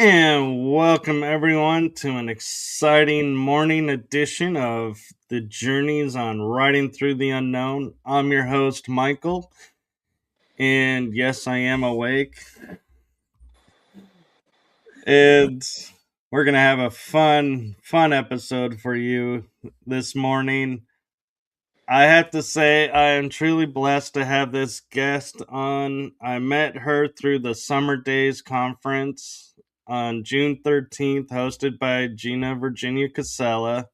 And welcome everyone to an exciting morning edition of the Journeys on Riding Through the Unknown. I'm your host, Michael, and yes, I am awake. And we're gonna have a fun episode for you this morning. I have to say, I am truly blessed to have this guest on. I met her through the Summer Days Conference on June 13th, hosted by Gina Virginia Casella.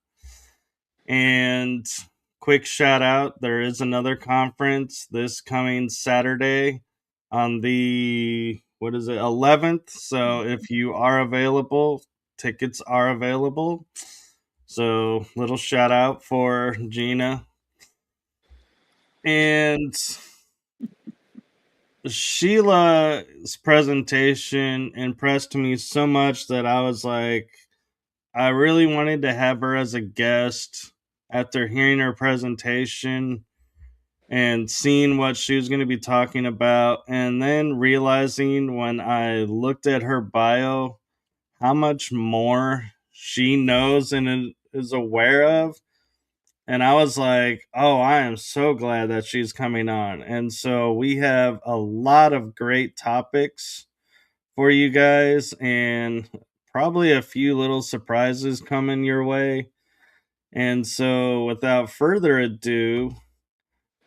And quick shout out, there is another conference this coming Saturday on the, 11th. So if you are available, tickets are available. So little shout out for Gina. And Sheila's presentation impressed me so much that I was like, I really wanted to have her as a guest after hearing her presentation and seeing what she was going to be talking about. And then realizing when I looked at her bio, how much more she knows and is aware of. And I was like, oh, I am so glad that she's coming on. And so we have a lot of great topics for you guys and probably a few little surprises coming your way. And so without further ado,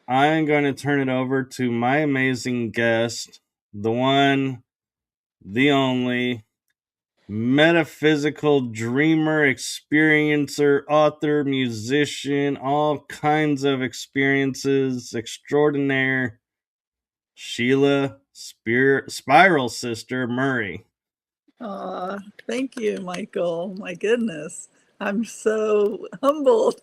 I'm going to turn it over to my amazing guest, the one, the only, metaphysical dreamer, experiencer, author, musician, all kinds of experiences extraordinaire, Sheila Spiral Sister Murray. Thank you, Michael. My goodness. I'm so humbled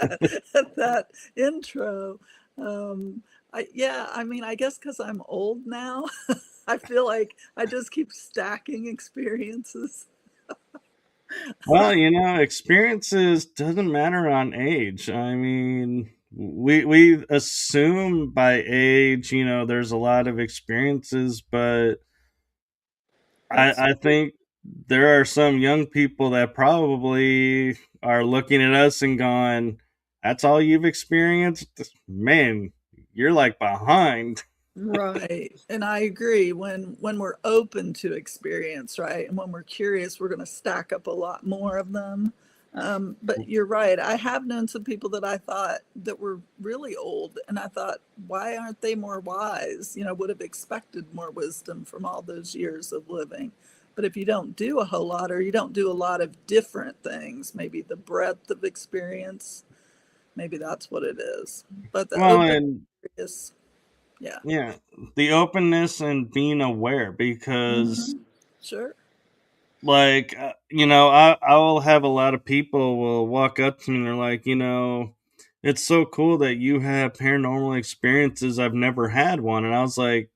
at that intro. I guess because I'm old now, I feel like I just keep stacking experiences. Well, experiences doesn't matter on age. I mean, we assume by age, there's a lot of experiences, but I think there are some young people that probably are looking at us and going, "That's all you've experienced, man. You're like behind." Right. And I agree when we're open to experience, right? And when we're curious, we're going to stack up a lot more of them. But you're right. I have known some people that I thought that were really old, and I thought, why aren't they more wise? Would have expected more wisdom from all those years of living. But if you don't do a whole lot, or you don't do a lot of different things, maybe the breadth of experience, maybe that's what it is. But the Well, open and is, yeah. yeah, the openness and being aware because Hmm. Sure. like I will have a lot of people will walk up to me and they're like, it's so cool that you have paranormal experiences. I've never had one. And I was like,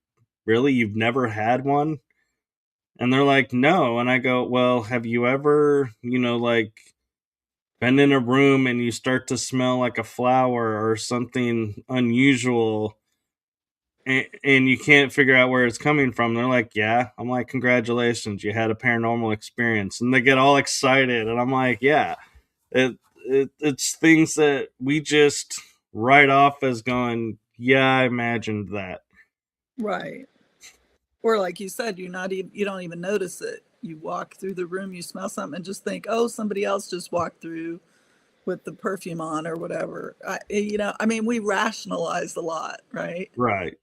really? You've never had one? And they're like, no. And I go, well, have you ever, like been in a room and you start to smell like a flower or something unusual and you can't figure out where it's coming from? They're like, yeah. I'm like, congratulations, you had a paranormal experience. And they get all excited. And I'm like, yeah, it's things that we just write off as going, yeah, I imagined that. Right. Or like you said, you don't even notice it. You walk through the room, you smell something, and just think, oh, somebody else just walked through with the perfume on or whatever. We rationalize a lot, right? Right.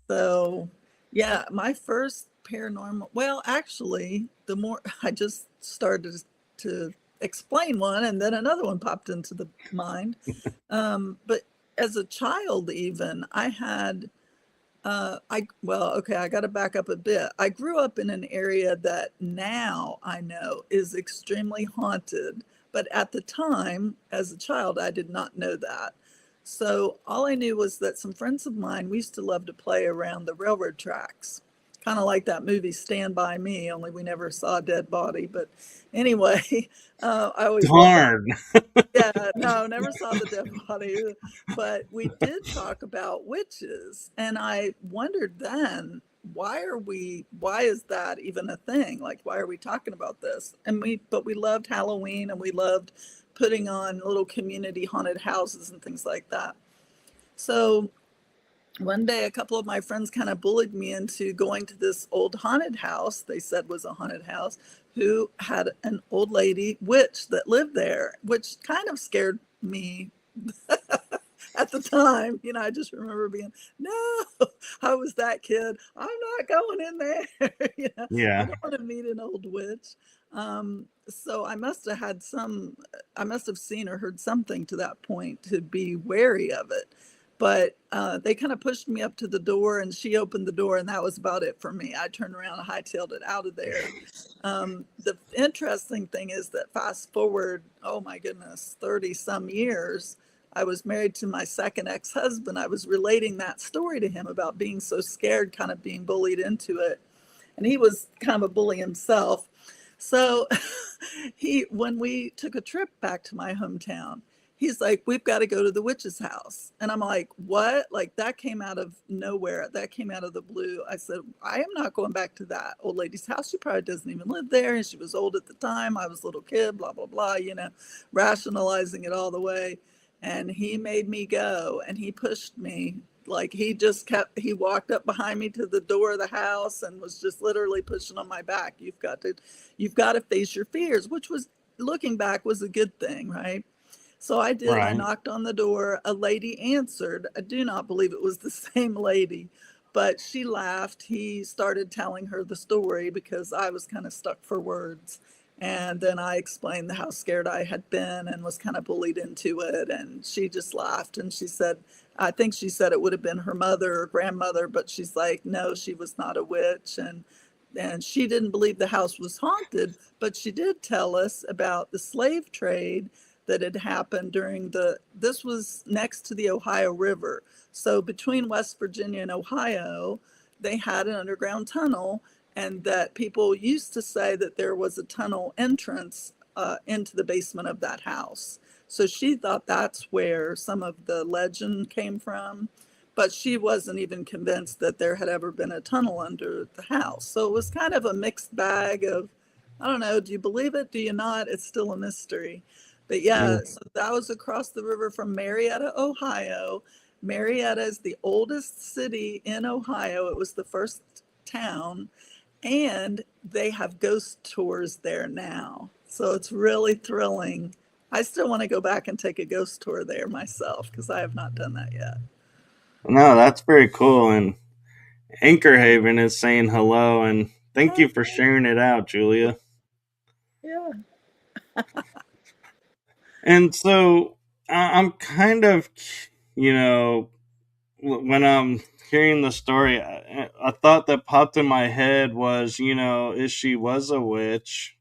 So, yeah, my first paranormal, well, actually, the more I just started to explain one, and then another one popped into the mind. But as a child, even, I had I got to back up a bit. I grew up in an area that now I know is extremely haunted, but at the time, as a child, I did not know that. So all I knew was that some friends of mine, we used to love to play around the railroad tracks, kind of like that movie Stand By Me, only we never saw a dead body. But anyway, I always loved that. Darn. Yeah, no, never saw the dead body, but we did talk about witches, and I wondered then, why is that even a thing? Like, why are we talking about this? But we loved Halloween, and we loved putting on little community haunted houses and things like that. So one day, a couple of my friends kind of bullied me into going to this old haunted house, they said was a haunted house, who had an old lady witch that lived there, which kind of scared me at the time. I just remember being, no, I was that kid. I'm not going in there. You Yeah. don't want to meet an old witch. So I must have seen or heard something to that point to be wary of it. But they kind of pushed me up to the door, and she opened the door, and that was about it for me. I turned around and hightailed it out of there. The interesting thing is that fast forward, oh my goodness, 30 some years, I was married to my second ex-husband. I was relating that story to him about being so scared, kind of being bullied into it. And he was kind of a bully himself. So when we took a trip back to my hometown, he's like, we've got to go to the witch's house. And I'm like, what? Like, that came out of nowhere. That came out of the blue. I said, I am not going back to that old lady's house. She probably doesn't even live there. And she was old at the time. I was a little kid, blah, blah, blah, rationalizing it all the way. And he made me go, and he pushed me. Like, he walked up behind me to the door of the house and was just literally pushing on my back. You've got to face your fears, which was, looking back, was a good thing, right? So I did. I Right. knocked on the door. A lady answered. I do not believe it was the same lady, but she laughed. He started telling her the story because I was kind of stuck for words. And then I explained how scared I had been and was kind of bullied into it. And she just laughed, and she said, I think she said it would have been her mother or grandmother, but she's like, no, she was not a witch. And she didn't believe the house was haunted, but she did tell us about the slave trade that had happened this was next to the Ohio River. So between West Virginia and Ohio, they had an underground tunnel, and that people used to say that there was a tunnel entrance into the basement of that house. So she thought that's where some of the legend came from, but she wasn't even convinced that there had ever been a tunnel under the house. So it was kind of a mixed bag of, I don't know, do you believe it? Do you not? It's still a mystery. But yeah, Mm. so that was across the river from Marietta, Ohio. Marietta is the oldest city in Ohio. It was the first town, and they have ghost tours there now. So it's really thrilling. I still want to go back and take a ghost tour there myself because I have not done that yet. No, that's very cool. And Anchor Haven is saying hello, and thank you for sharing it out, Julia. Yeah. And so I'm kind of, you know, when I'm hearing the story, a thought that popped in my head was, if she was a witch,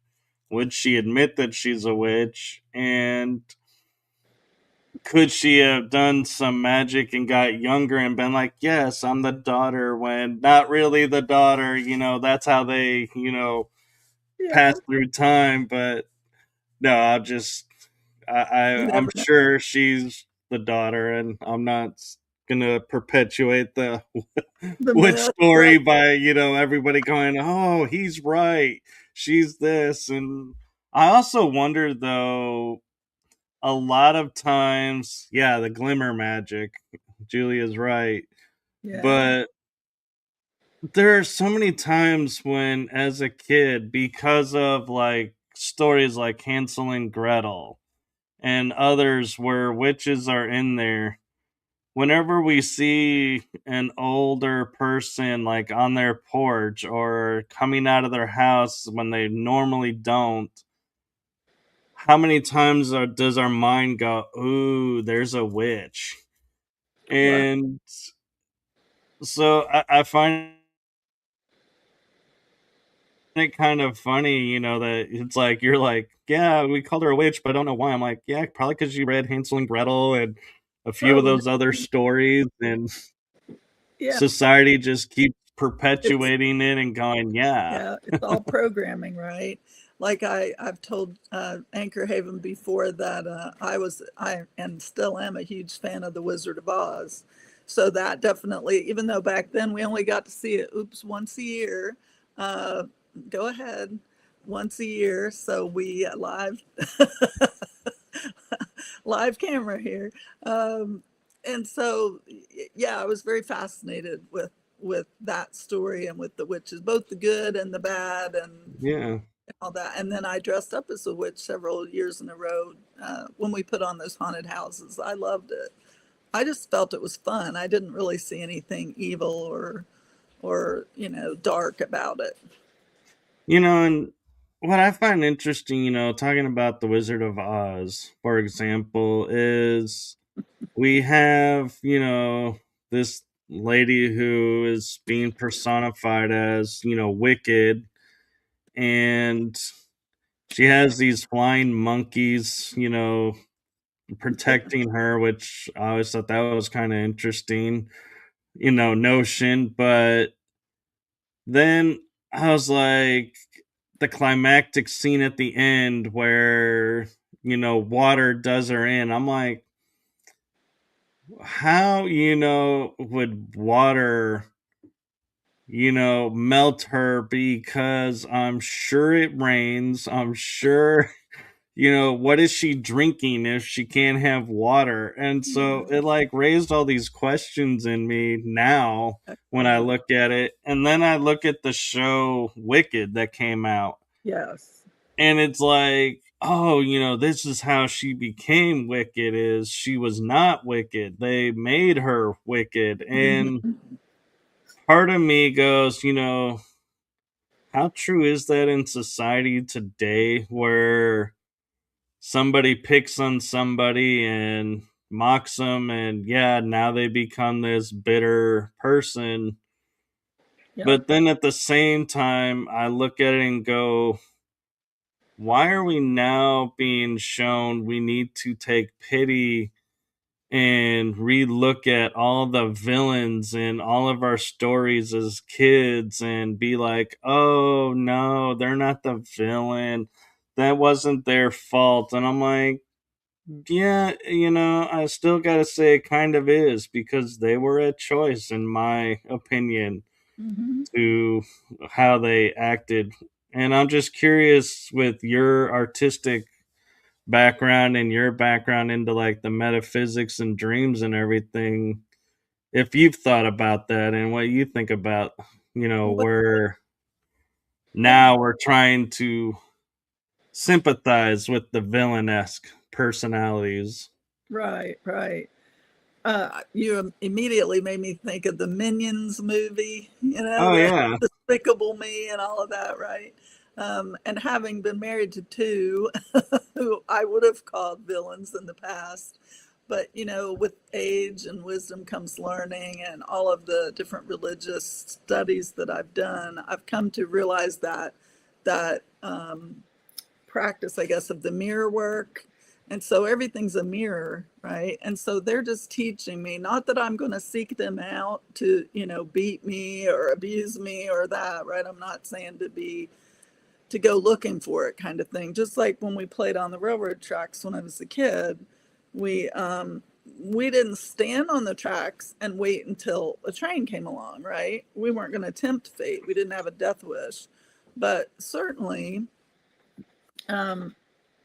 would she admit that she's a witch? And could she have done some magic and got younger and been like, yes, I'm the daughter, when not really the daughter? That's how they, Yeah. pass through time. But no, You I'm never know. sure she's the daughter, and I'm not gonna perpetuate the The witch myth, right? story by everybody going, "Oh, he's right, she's this." And I also wonder, though, a lot of times, yeah, the glimmer magic. Julia's right, Yeah. but there are so many times when, as a kid, because of like stories like Hansel and Gretel and others where witches are in there, whenever we see an older person like on their porch or coming out of their house when they normally don't, how many times does our mind go, ooh, there's a witch? Right. And so I find it kind of funny, that it's like you're like, yeah, we called her a witch, but I don't know why. I'm like, yeah, probably because you read Hansel and Gretel and a few of Probably. those other stories, and Yeah. society just keeps It's perpetuating it and going, yeah. Yeah, it's all programming, right? Like I've told Anchor Haven before that I and still am a huge fan of The Wizard of Oz. So that definitely, even though back then we only got to see it, once a year, go ahead, once a year. So we live camera here. Um, and so, yeah, I was very fascinated with that story and with the witches, both the good and the bad, and Yeah. all that. And then I dressed up as a witch several years in a row when we put on those haunted houses. I loved it. I just felt it was fun. I didn't really see anything evil or dark about it. And what I find interesting, talking about the Wizard of Oz, for example, is we have, this lady who is being personified as, wicked, and she has these flying monkeys, protecting her, which I always thought that was kind of interesting, notion. But then I was like, the climactic scene at the end where, water does her in. I'm like, how, would water, melt her, because I'm sure it rains. I'm sure, what is she drinking if she can't have water? And so it like raised all these questions in me now when I Right. look at it. And then I look at the show Wicked that came out, Yes. and it's like, oh, this is how she became wicked, is she was not wicked. They made her wicked. And Mm-hmm. part of me goes, how true is that in society today, where somebody picks on somebody and mocks them, and yeah, now they become this bitter person. Yep. But then at the same time, I look at it and go, why are we now being shown we need to take pity and relook at all the villains in all of our stories as kids and be like, oh no, they're not the villain. That wasn't their fault. And I'm like, yeah, I still got to say it kind of is, because they were a choice, in my opinion, Mm-hmm. to how they acted. And I'm just curious, with your artistic background and your background into like the metaphysics and dreams and everything, if you've thought about that and what you think about, Well, where yeah. now we're trying to sympathize with the villain-esque personalities. Right. Right. You immediately made me think of the Minions movie, Oh the yeah. Despicable Me and all of that, right? And having been married to two who I would have called villains in the past, but with age and wisdom comes learning, and all of the different religious studies that I've done, I've come to realize that practice, I guess, of the mirror work. And so everything's a mirror, right? And so they're just teaching me, not that I'm going to seek them out to, beat me or abuse me or that, right? I'm not saying to go looking for it kind of thing. Just like when we played on the railroad tracks when I was a kid, we didn't stand on the tracks and wait until a train came along, right? We weren't going to tempt fate. We didn't have a death wish. But certainly, um,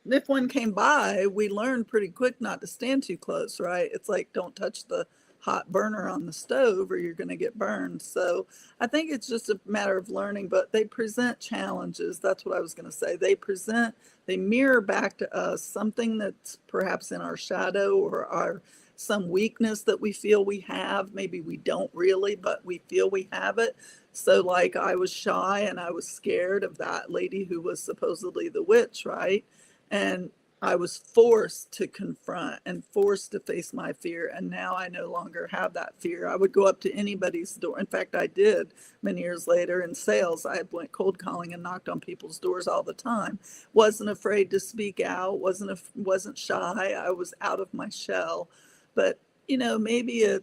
if one came by, we learned pretty quick not to stand too close, right? It's like, don't touch the hot burner on the stove or you're going to get burned. So I think it's just a matter of learning, but they present challenges. That's what I was going to say. They mirror back to us something that's perhaps in our shadow or some weakness that we feel we have. Maybe we don't really, but we feel we have it. So, like, I was shy and I was scared of that lady who was supposedly the witch, right? And I was forced to confront and forced to face my fear. And now I no longer have that fear. I would go up to anybody's door. In fact, I did many years later in sales. I went cold calling and knocked on people's doors all the time. Wasn't afraid to speak out. Wasn't shy. I was out of my shell. But maybe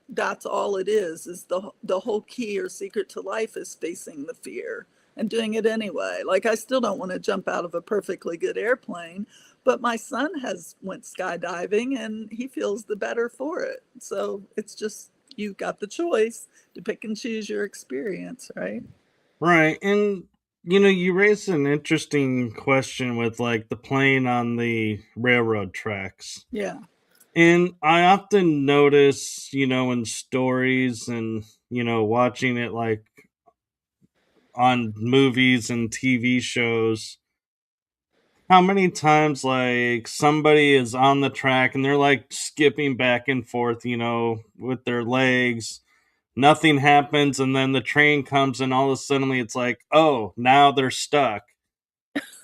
that's all it is the whole key or secret to life is facing the fear and doing it anyway. Like, I still don't want to jump out of a perfectly good airplane, but my son has went skydiving and he feels the better for it. So it's just, you've got the choice to pick and choose your experience, right? Right. And you raised an interesting question with like the plane on the railroad tracks. Yeah. And I often notice, in stories and, watching it like on movies and TV shows, how many times like somebody is on the track and they're like skipping back and forth, with their legs. Nothing happens, and then the train comes, and all of a sudden it's like, oh, now they're stuck.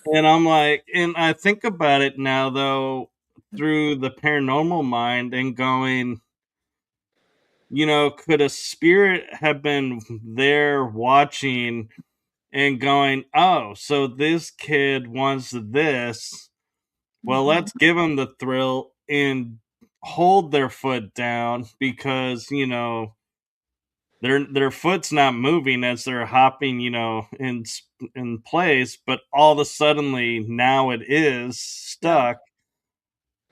And I'm like, and I think about it now though through the paranormal mind and going, could a spirit have been there watching and going, oh, so this kid wants this. Well, Hmm. let's give them the thrill and hold their foot down because, their foot's not moving as they're hopping, in place, but all of a suddenly now it is Yeah. stuck.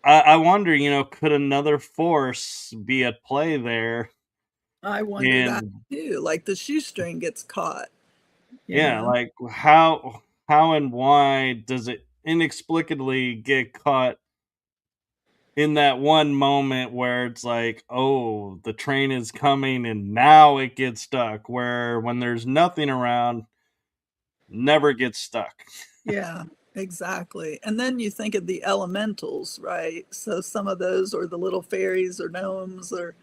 I wonder, could another force be at play there? I wonder that And too. Like the shoestring gets caught, you yeah, know? like how and why does it inexplicably get caught in that one moment where it's like, oh, the train is coming and now it gets stuck, where when there's nothing around, never gets stuck. Yeah, exactly. And then you think of the elementals, right? So some of those are the little fairies or gnomes or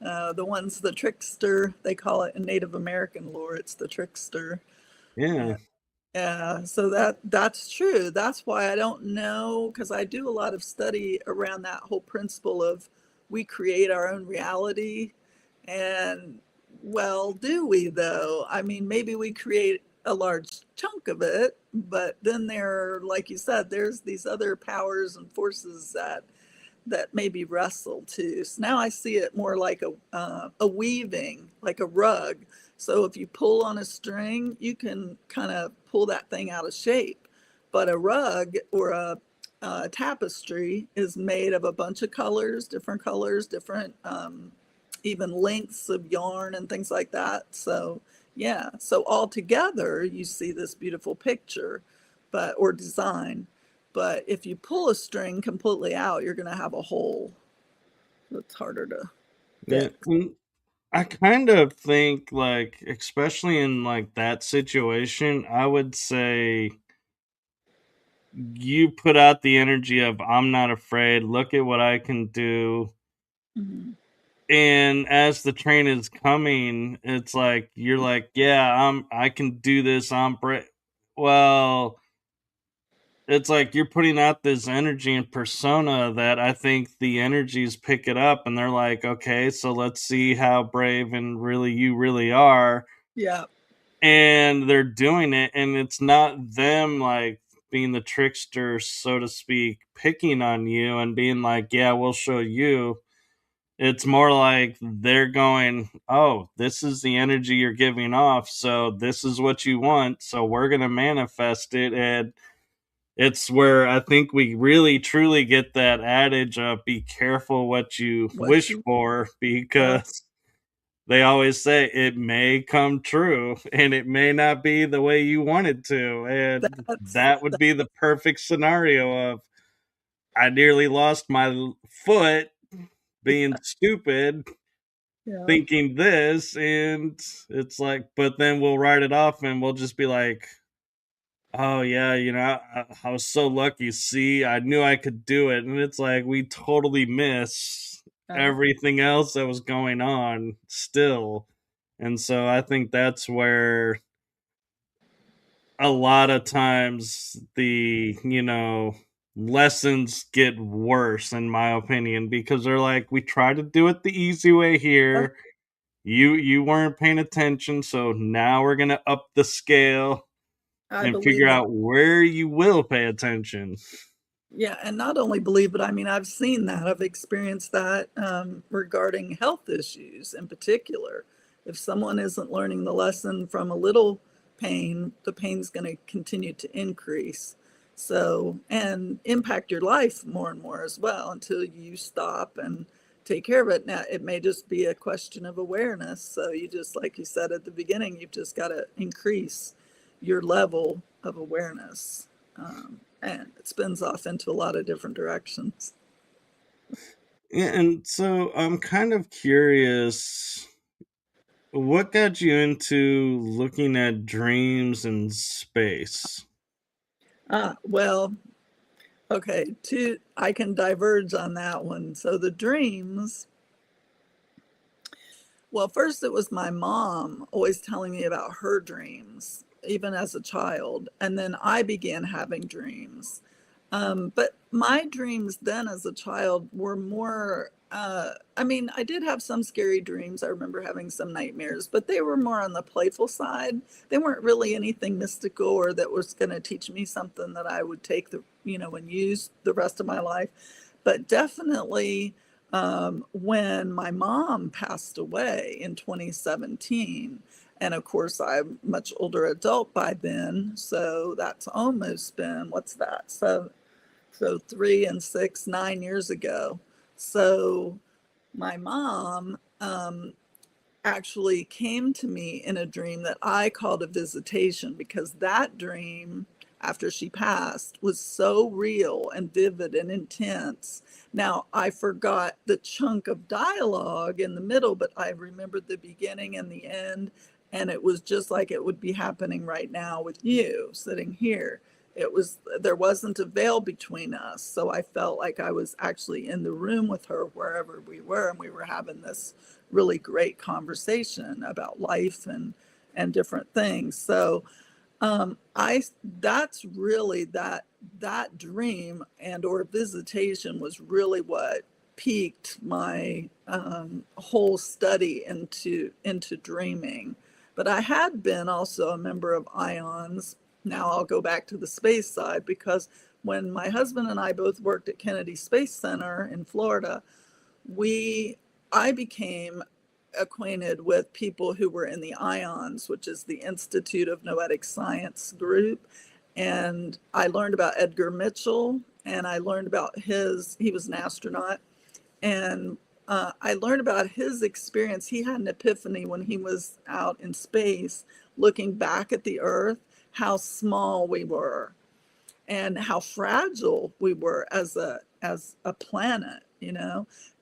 the ones, the trickster, they call it in Native American lore, it's the trickster. Yeah. Yeah, so that's true. That's why I don't know, because I do a lot of study around that whole principle of we create our own reality. And well, do we though? I mean, maybe we create a large chunk of it, but then there, like you said, there's these other powers and forces that maybe wrestle too. So now I see it more like a weaving, like a rug. So if you pull on a string, you can kind of pull that thing out of shape. But a rug or a tapestry is made of a bunch of colors, different even lengths of yarn and things like that. So yeah, so all together you see this beautiful picture, but or design. But if you pull a string completely out, you're going to have a hole that's harder to Yeah. fix. And I kind of think like, especially in like that situation, I would say you put out the energy of I'm not afraid, look at what I can do. Mhm. And as the train is coming, it's like you're like, yeah, I can do this. Well, it's like you're putting out this energy and persona that I think the energies pick it up and they're like, okay, so let's see how brave and really you really are. Yeah, And they're doing it, and it's not them like being the trickster, so to speak, picking on you and being like, yeah, we'll show you. It's more like they're going, oh, this is the energy you're giving off. So this is what you want. So we're going to manifest it. And it's where I think we really truly get that adage of be careful what you what wish you, for yeah, because they always say it may come true and it may not be the way you want it to. And that's, that would be the perfect scenario of I nearly lost my foot being stupid yeah, thinking this, and it's like, but then we'll write it off and we'll just be like, oh yeah, I was so lucky. See, I knew I could do it. And it's like we totally miss yeah, everything else that was going on still. And so I think that's where a lot of times the, lessons get worse in my opinion because they're like we try to do it the easy way yeah, here. You weren't paying attention, so now we're gonna up the scale I and believe figure that. out where you will pay attention. Yeah, and not only believe, but I mean, I've seen that. I've experienced that regarding health issues in particular. If someone isn't learning the lesson from a little pain, the pain's going to continue to increase. So, and impact your life more and more as well until you stop and take care of it. Now, it may just be a question of awareness. So, you just, like you said at the beginning, you've just got to increase your level of awareness. And it spins off into a lot of different directions. Yeah, and so I'm kind of curious, what got you into looking at dreams in space? Well, okay, I can diverge on that one. So the dreams, well, first it was my mom always telling me about her dreams, even as a child. And then I began having dreams. But my dreams then as a child were more, I mean, I did have some scary dreams. I remember having some nightmares, but they were more on the playful side. They weren't really anything mystical or that was going to teach me something that I would take and use the rest of my life. But definitely, when my mom passed away in 2017, and of course, I'm a much older adult by then. So that's almost been, what's that? So 3 and 6, 9 years ago. So my mom actually came to me in a dream that I called a visitation, because that dream after she passed was so real and vivid and intense. Now, I forgot the chunk of dialogue in the middle, but I remembered the beginning and the end. And it was just like it would be happening right now with you sitting here. There wasn't a veil between us. So I felt like I was actually in the room with her wherever we were. And we were having this really great conversation about life and different things. So I that's really that dream and or visitation was really what piqued my whole study into dreaming. But I had been also a member of IONS. Now I'll go back to the space side, because when my husband and I both worked at Kennedy Space Center in Florida, we I became acquainted with people who were in the IONS, which is the Institute of Noetic Science group. And I learned about Edgar Mitchell, and I learned about he was an astronaut. And I learned about his experience. He had an epiphany when he was out in space, looking back at the Earth, how small we were and how fragile we were as a planet,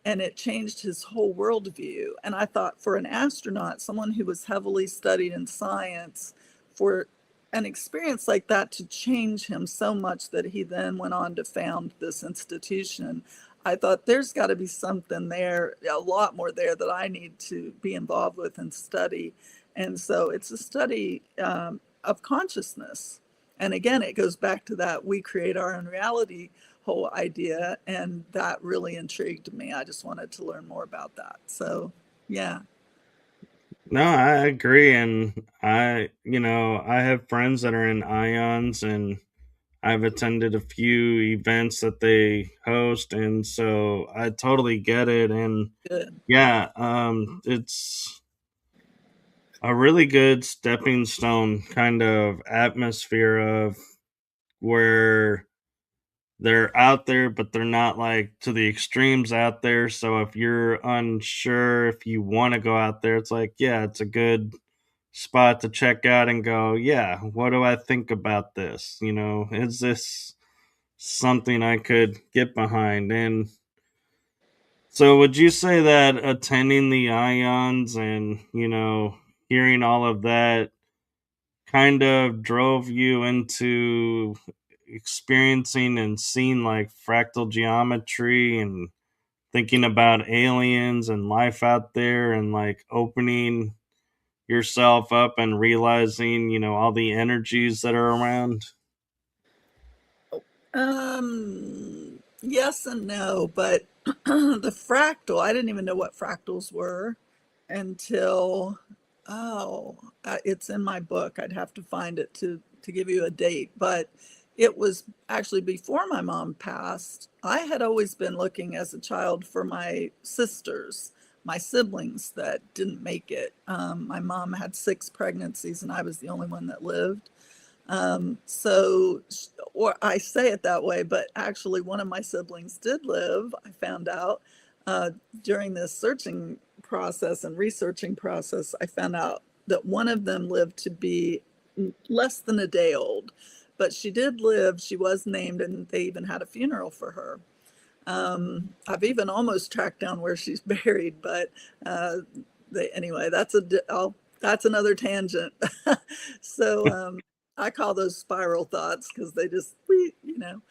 and it changed his whole worldview. And I thought, for an astronaut, someone who was heavily studied in science, for an experience like that to change him so much that he then went on to found this institution, I thought there's got to be something there, a lot more there, that I need to be involved with and study. And so it's a study of consciousness. And again, it goes back to that we create our own reality whole idea. And that really intrigued me. I just wanted to learn more about that. So, yeah. No, I agree. And I have friends that are in IONS, and I've attended a few events that they host. And so I totally get it. And Good. yeah, it's a really good stepping stone kind of atmosphere of where they're out there, but they're not like to the extremes out there. So if you're unsure if you want to go out there, it's like, yeah, it's a good spot to check out and go, yeah, what do I think about this? Is this something I could get behind? And so would you say that attending the ions and, hearing all of that kind of drove you into experiencing and seeing like fractal geometry and thinking about aliens and life out there, and like opening yourself up and realizing, all the energies that are around? Yes and no, but the fractal, I didn't even know what fractals were until, it's in my book. I'd have to find it to give you a date, but it was actually before my mom passed. I had always been looking as a child for my sisters, my siblings that didn't make it. My mom had 6 pregnancies, and I was the only one that lived. So, or I say it that way, but actually one of my siblings did live, I found out uh, during this searching process and researching process, I found out that one of them lived to be less than a day old. But she did live, she was named, and they even had a funeral for her. I've even almost tracked down where she's buried, but anyway, that's another tangent. So I call those spiral thoughts because they just, you know.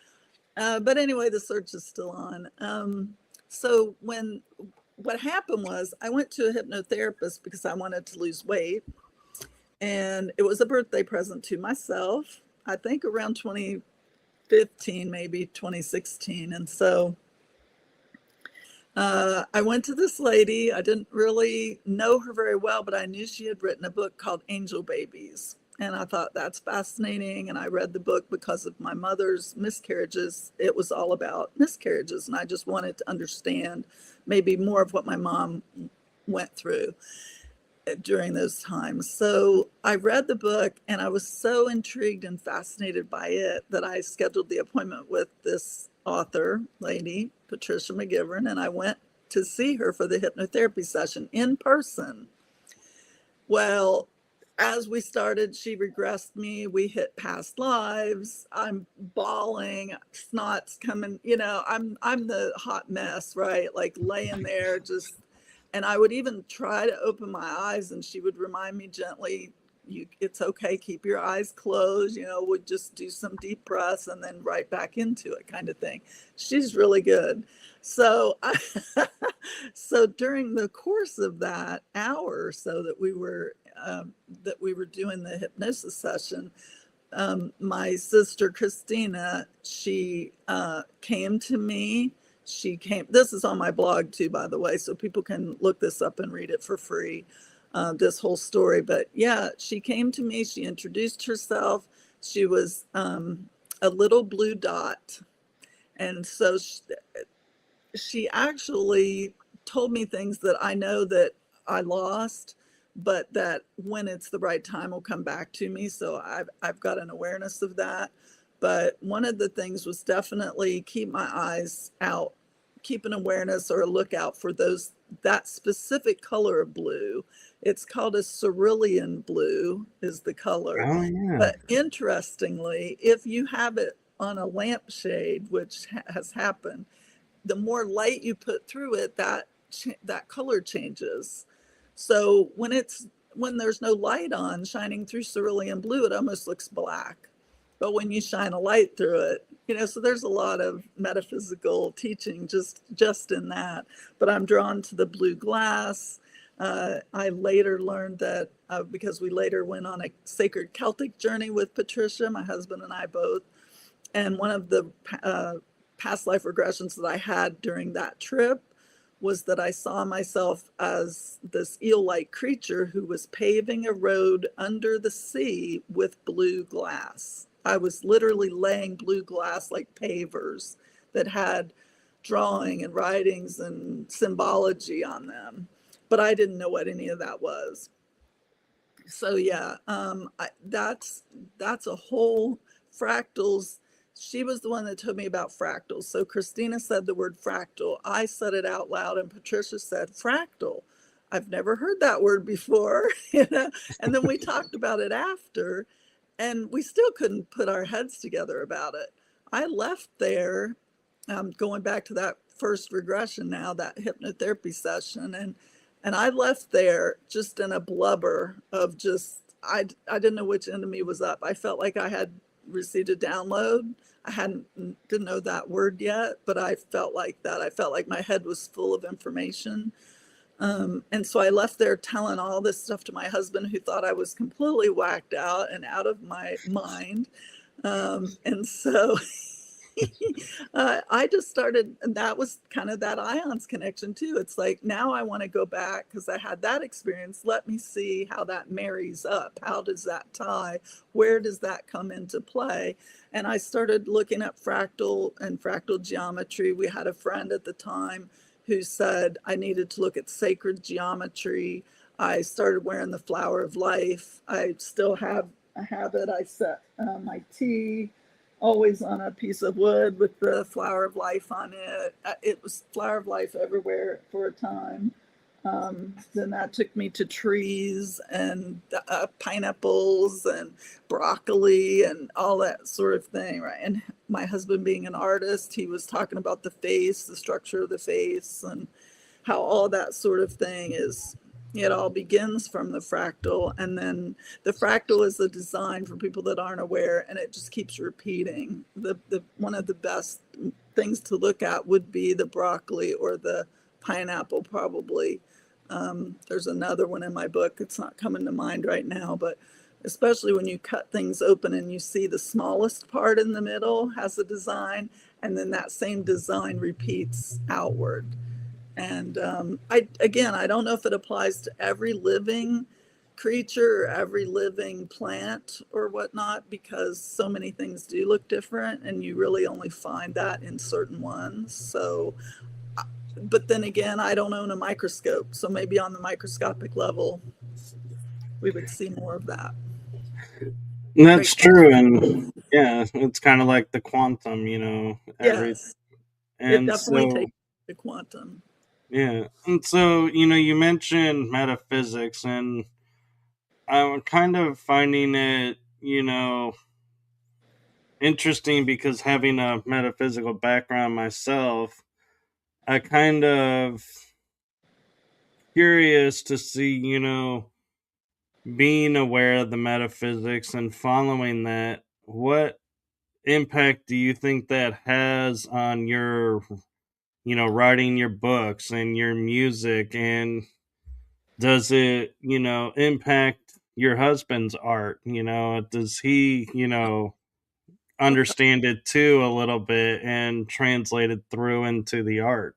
But anyway, the search is still on. So what happened was I went to a hypnotherapist because I wanted to lose weight, and it was a birthday present to myself. I think around 2015, maybe 2016, and so I went to this lady. I didn't really know her very well, but I knew she had written a book called Angel Babies. And I thought that's fascinating. And I read the book because of my mother's miscarriages. It was all about miscarriages. And I just wanted to understand maybe more of what my mom went through during those times. So I read the book and I was so intrigued and fascinated by it that I scheduled the appointment with this author lady, Patricia McGivern, and I went to see her for the hypnotherapy session in person. Well, as we started, she regressed me. We hit past lives. I'm bawling, snot's coming, I'm the hot mess, right? Like laying there just, and I would even try to open my eyes and she would remind me gently, it's okay, keep your eyes closed, would just do some deep breaths and then right back into it kind of thing. She's really good. So so during the course of that hour or so that we were doing the hypnosis session, my sister Christina, she came to me. This is on my blog too, by the way, so people can look this up and read it for free, this whole story. But yeah, she came to me, she introduced herself. She was a little blue dot. And so she actually told me things that I know that I lost, but that when it's the right time will come back to me. So I've got an awareness of that. But one of the things was definitely keep my eyes out, keep an awareness or a lookout for that specific color of blue. It's called a cerulean blue is the color. Oh yeah. But interestingly, if you have it on a lampshade, which has happened, the more light you put through it, that color changes. So when there's no light on shining through cerulean blue, it almost looks black. But when you shine a light through it, so there's a lot of metaphysical teaching just in that. But I'm drawn to the blue glass. I later learned that because we later went on a sacred Celtic journey with Patricia, my husband and I both. And one of the past life regressions that I had during that trip was that I saw myself as this eel-like creature who was paving a road under the sea with blue glass. I was literally laying blue glass like pavers that had drawing and writings and symbology on them, but I didn't know what any of that was. So yeah, that's a whole fractals. She was the one that told me about fractals. So Christina said the word fractal. I said it out loud and Patricia said fractal. I've never heard that word before, And then we talked about it after and we still couldn't put our heads together about it. I left there, going back to that first regression now, that hypnotherapy session, and I left there just in a blubber of just, I didn't know which end of me was up. I felt like I had received a download. Didn't know that word yet, but I felt like that. I felt like my head was full of information. And so I left there telling all this stuff to my husband, who thought I was completely whacked out and out of my mind. And so I just started, and that was kind of that ions connection too. It's like, now I want to go back because I had that experience. Let me see how that marries up. How does that tie? Where does that come into play? And I started looking at fractal and fractal geometry. We had a friend at the time who said I needed to look at sacred geometry. I started wearing the flower of life. I still have a habit. I set my tea always on a piece of wood with the flower of life on it. It was flower of life everywhere for a time. Then that took me to trees and pineapples and broccoli and all that sort of thing, right? And my husband being an artist, he was talking about the face, the structure of the face, and how all that sort of thing is, it all begins from the fractal, and then the fractal is the design for people that aren't aware, and it just keeps repeating. The one of the best things to look at would be the broccoli or the pineapple, probably. There's another one in my book, it's not coming to mind right now, but especially when you cut things open and you see the smallest part in the middle has a design, and then that same design repeats outward. And I don't know if it applies to every living creature or every living plant or whatnot, because so many things do look different and you really only find that in certain ones. So, but then again, I don't own a microscope. So maybe on the microscopic level, we would see more of that. That's Great true, question. and yeah, it's kind of like the quantum, every Yes, it and definitely so takes the quantum. yeah, and so you mentioned metaphysics, and I'm kind of finding it, interesting because having a metaphysical background myself, I kind of curious to see, being aware of the metaphysics and following that, what impact do you think that has on your, writing your books and your music? And does it, impact your husband's art? Does he, understand it too a little bit and translate it through into the art?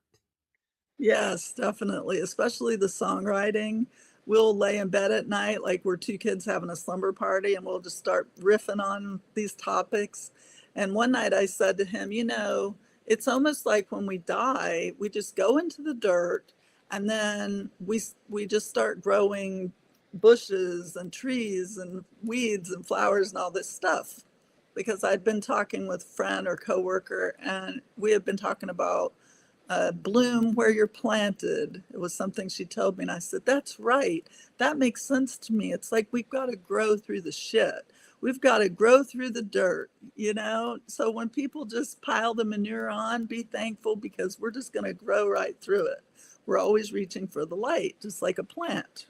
Yes, definitely, especially the songwriting. We'll lay in bed at night like we're two kids having a slumber party, and we'll just start riffing on these topics. And one night I said to him, it's almost like when we die, we just go into the dirt, and then we just start growing bushes and trees and weeds and flowers and all this stuff. Because I'd been talking with a friend or coworker, and we had been talking about bloom where you're planted. It was something she told me, and I said, "That's right. That makes sense to me. It's like we've got to grow through the shit. We've got to grow through the dirt, you know? So when people just pile the manure on, be thankful, because we're just going to grow right through it. We're always reaching for the light, just like a plant."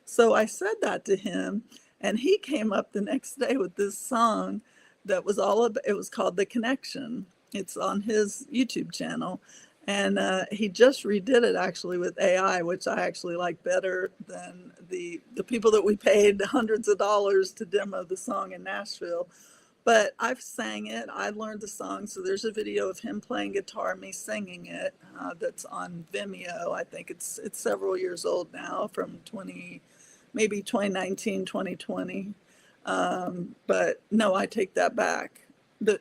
So I said that to him, and he came up the next day with this song that was all about, it was called The Connection. It's on his YouTube channel. And he just redid it actually with AI, which I actually like better than the people that we paid hundreds of dollars to demo the song in Nashville. But I've sang it. I learned the song. So there's a video of him playing guitar, me singing it. That's on Vimeo. I think it's several years old now, from maybe 2019, 2020. But no, I take that back.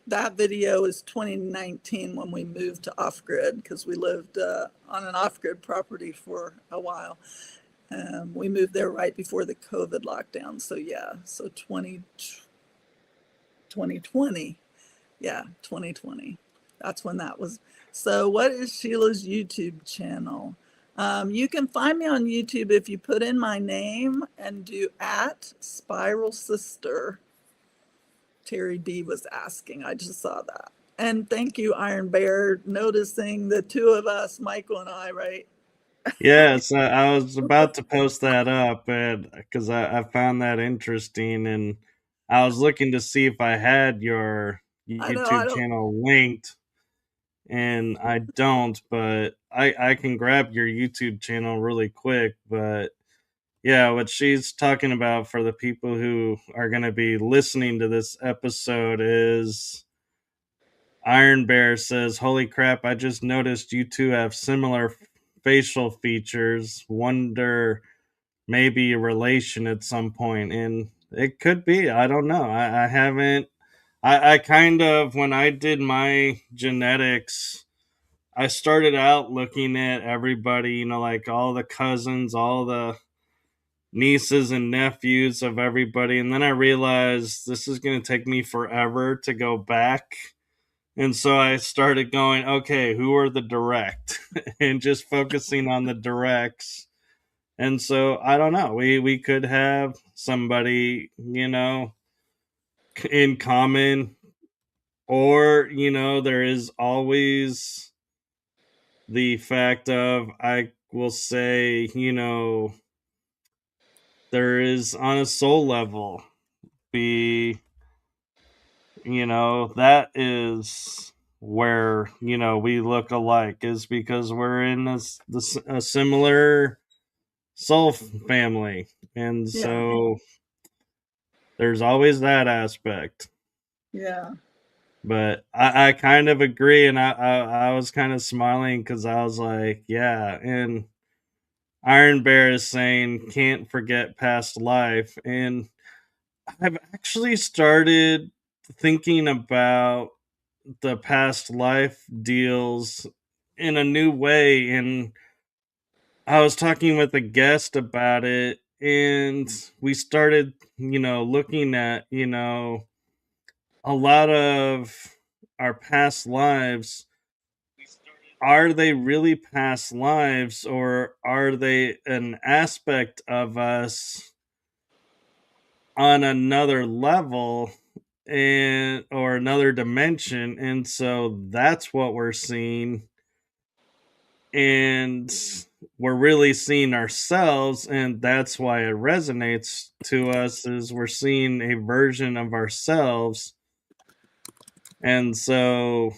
That video is 2019, when we moved to off grid, because we lived on an off grid property for a while. We moved there right before the COVID lockdown. So yeah, so 2020. Yeah, 2020. That's when that was. So, what is Sheila's YouTube channel? You can find me on YouTube if you put in my name and do at Spiral Sister. Terry B was asking. I just saw that. And thank you, Iron Bear, noticing the two of us, Michael and I, right? Yes, I was about to post that up, and because I found that interesting, and I was looking to see if I had your I know, I YouTube don't. channel linked, and I don't, but I can grab your YouTube channel really quick. But yeah, what she's talking about for the people who are going to be listening to this episode is Iron Bear says, "Holy crap, I just noticed you two have similar facial features. Wonder maybe a relation at some point." And it could be. I don't know. I haven't. I kind of, when I did my genetics, I started out looking at everybody, like all the cousins, all nieces and nephews of everybody. And then I realized this is going to take me forever to go back. And so I started going, okay, who are the direct? And just focusing on the directs. And so I don't know. We could have somebody, in common, or there is always the fact of, I will say, there is on a soul level, be that is where we look alike, is because we're in a similar soul family, and Yeah. so there's always that aspect. Yeah. But I kind of agree, and I was kind of smiling because I was like, yeah. And Iron Bear is saying can't forget past life, and I've actually started thinking about the past life deals in a new way. And I was talking with a guest about it, and we started looking at a lot of our past lives. Are they really past lives, or are they an aspect of us on another level, and or another dimension? And so that's what we're seeing, and we're really seeing ourselves, and that's why it resonates to us, is we're seeing a version of ourselves. And so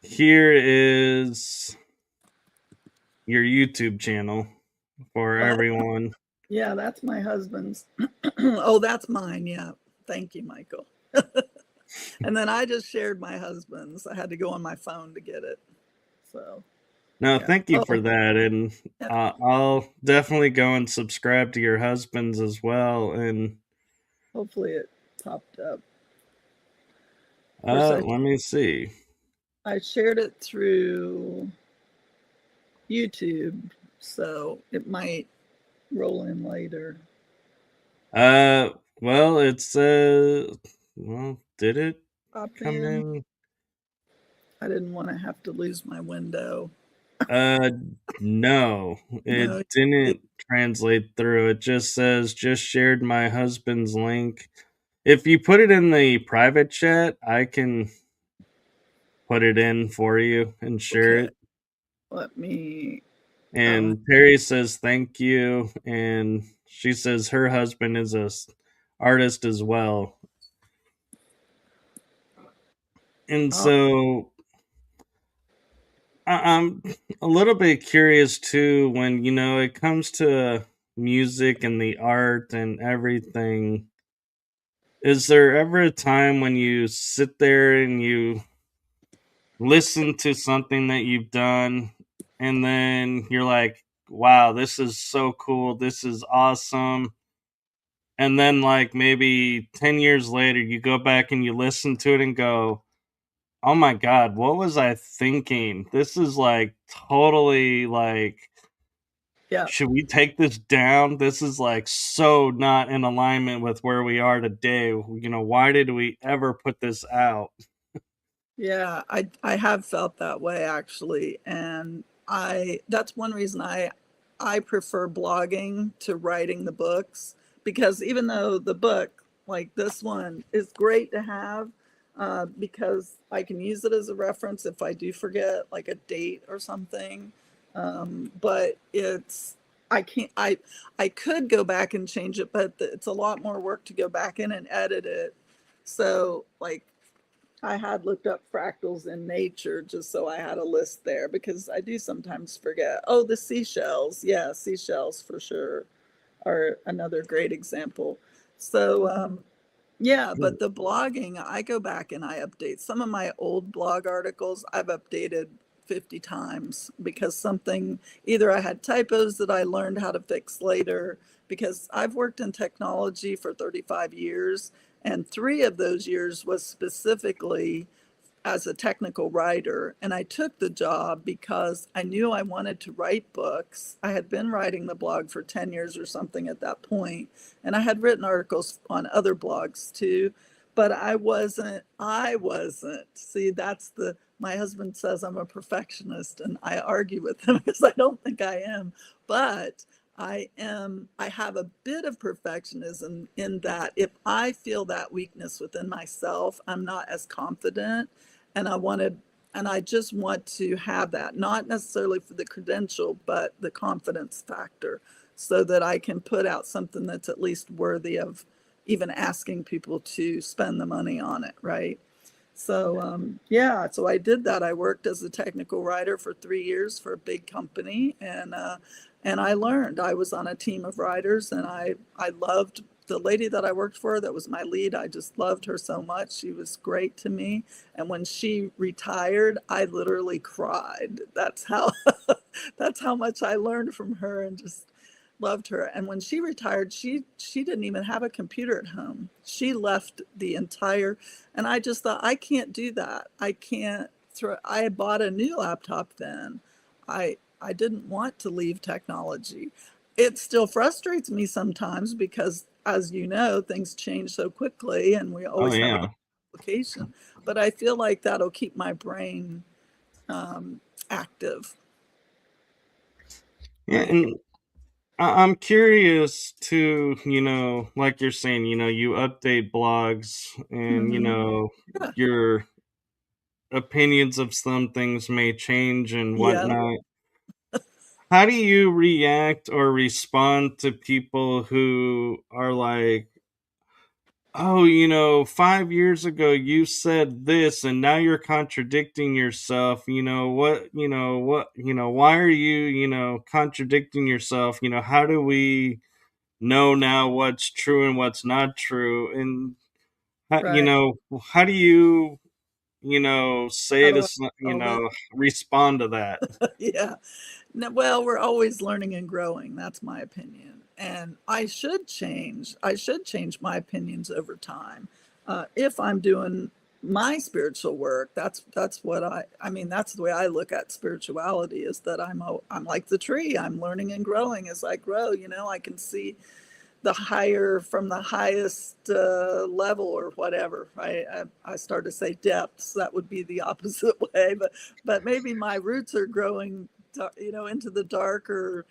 here is your YouTube channel for Well, everyone. yeah, that's my husband's. Oh, that's mine. Yeah. Thank you, Michael. And then I just shared my husband's. I had to go on my phone to get it. So, No, yeah. thank you for Oh, that. And yeah. I'll definitely go and subscribe to your husband's as well. And Hopefully it popped up. Of course, let me see. I shared it through YouTube, so it might roll in later. Uh, well, it's well, did it Pop come in. in? I didn't want to have to lose my window. Uh, no, it No, didn't translate through. It just says just shared my husband's link. If you put it in the private chat, I can put it in for you and share okay. it. Let me. Oh, And Perry says thank you, and she says her husband is a artist as well. And oh, so I'm a little bit curious too, when it comes to music and the art and everything. Is there ever a time when you sit there and you listen to something that you've done, and then you're like, wow, this is so cool, this is awesome, and then like maybe 10 years later you go back and you listen to it and go, oh my god, what was I thinking? This is like totally like, yeah, should we take this down? This is like so not in alignment with where we are today. Why did we ever put this out? yeah. I have felt that way actually, and I that's one reason I prefer blogging to writing the books, because even though the book like this one is great to have, because I can use it as a reference if I do forget like a date or something. But it's I can't I could go back and change it, but it's a lot more work to go back in and edit it. So like I had looked up fractals in nature just so I had a list there, because I do sometimes forget. Oh, the seashells. Yeah, seashells for sure are another great example. So, yeah, but the blogging, I go back and I update some of my old blog articles. I've updated 50 times because something, either I had typos that I learned how to fix later, because I've worked in technology for 35 years, and 3 of those years was specifically as a technical writer, and I took the job because I knew I wanted to write books. I had been writing the blog for 10 years or something at that point, and I had written articles on other blogs too, but I wasn't. See, that's the my husband says I'm a perfectionist, and I argue with him because I don't think I am, but I have a bit of perfectionism in that if I feel that weakness within myself, I'm not as confident, and I just want to have that, not necessarily for the credential, but the confidence factor, so that I can put out something that's at least worthy of even asking people to spend the money on it, right? So yeah, so I did that. I worked as a technical writer for 3 years for a big company, and I learned. I was on a team of writers, and I loved the lady that I worked for. That was my lead. I just loved her so much. She was great to me. And when she retired, I literally cried. That's how that's how much I learned from her, and just loved her. And when she retired, she didn't even have a computer at home. She left the entire, and I just thought, I can't do that. I can't throw. I bought a new laptop then. I didn't want to leave technology. It still frustrates me sometimes because, as you know, things change so quickly, and we Oh always have a new yeah. application. But I feel like that'll keep my brain active. Yeah, Right. and I'm curious to, like you're saying, you update blogs and, Mm-hmm. Yeah. your opinions of some things may change and Yeah. whatnot. How do you react or respond to people who are like, oh, 5 years ago you said this and now you're contradicting yourself. Why are you, contradicting yourself? How do we know now what's true and what's not true? And, Right. how do you, How say to, do I solve it? respond to that? Yeah. No, well, we're always learning and growing. That's my opinion. And I should change. I should change my opinions over time. If I'm doing my spiritual work, that's what I mean, that's the way I look at spirituality, is that I'm like the tree. I'm learning and growing as I grow. I can see the higher from the highest level or whatever, right? I start to say depths. That would be the opposite way, but maybe my roots are growing, into the darker,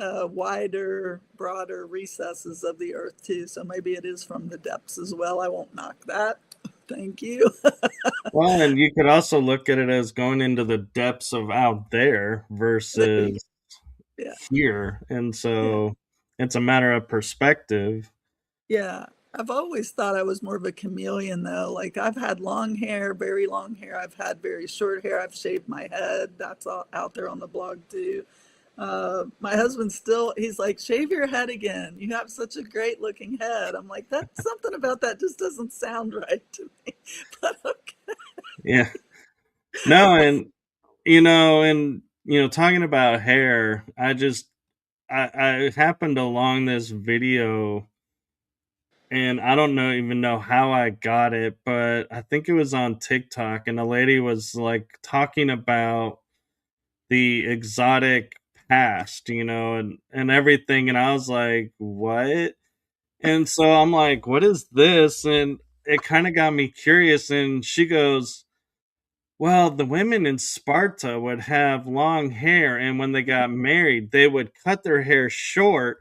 wider, broader recesses of the earth too. So maybe it is from the depths as well. I won't knock that. Thank you. Well, and you could also look at it as going into the depths of out there There you go. versus Yeah. here. And Yeah. so it's a matter of perspective. Yeah. I've always thought I was more of a chameleon though. Like I've had long hair, very long hair. I've had very short hair. I've shaved my head. That's all out there on the blog too. My husband still, he's like, shave your head again. You have such a great looking head. I'm like, that's something about that just doesn't sound right to me. But okay. Yeah. No, talking about hair, I happened along this video and I don't even know how I got it, but I think it was on TikTok and a lady was like talking about the exotic past, and everything. And I was like, what? And so I'm like, what is this? And it kind of got me curious. And she goes, well, the women in Sparta would have long hair, and when they got married, they would cut their hair short.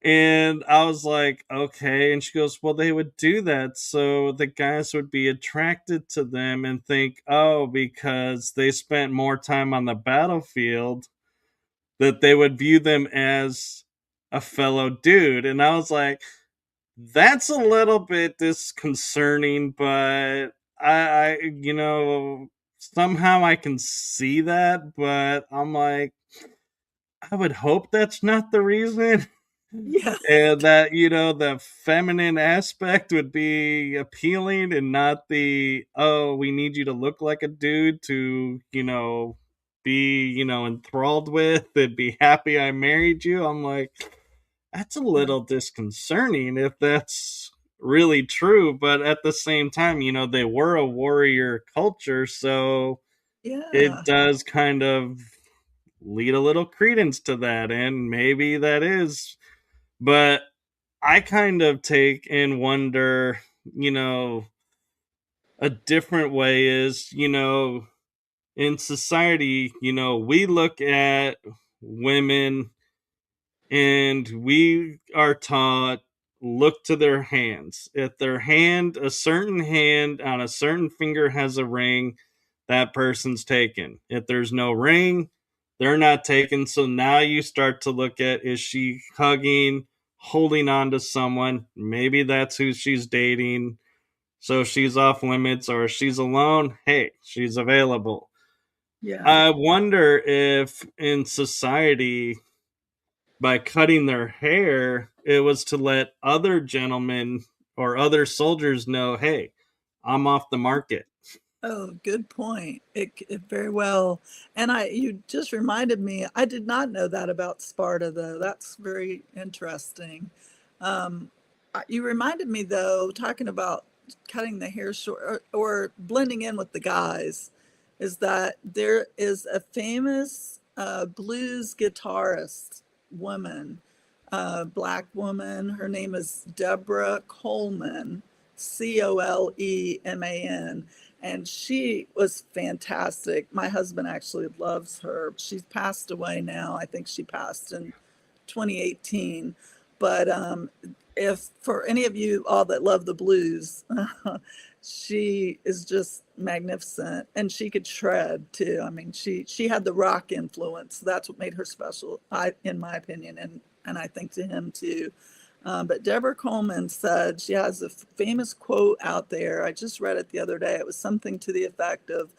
And I was like, okay. And she goes, well, they would do that so the guys would be attracted to them and think, oh, because they spent more time on the battlefield, that they would view them as a fellow dude. And I was like, that's a little bit disconcerting, but somehow I can see that, but I'm like, I would hope that's not the reason. Yeah. And that, the feminine aspect would be appealing and not the, oh, we need you to look like a dude to, be, enthralled with and be happy I married you. I'm like, that's a Right. little disconcerting if that's really true, but at the same time, they were a warrior culture, so it Yeah. does kind of lead a little credence to that, and maybe that is. But I kind of take and wonder, a different way is, in society, we look at women and we are taught look to their hands. If their hand, a certain hand on a certain finger has a ring, that person's taken. If there's no ring, they're not taken. So now you start to look at, is she hugging, holding on to someone? Maybe that's who she's dating. So she's off limits, or if she's alone, hey, she's available. Yeah. I wonder if in society, by cutting their hair, it was to let other gentlemen or other soldiers know, hey, I'm off the market. Oh, good point. It very well. And you just reminded me, I did not know that about Sparta, though. That's very interesting. Um, you reminded me, though, talking about cutting the hair short or blending in with the guys, is that there is a famous blues guitarist woman, black woman. Her name is Deborah Coleman, Coleman, and she was fantastic. My husband actually loves her. She's passed away now. I think she passed in 2018. But if for any of you all that love the blues, she is just magnificent, and she could shred too. I mean, she had the rock influence. That's what made her special, in my opinion, and I think to him too. But Deborah Coleman said she has a famous quote out there. I just read it the other day. It was something to the effect of,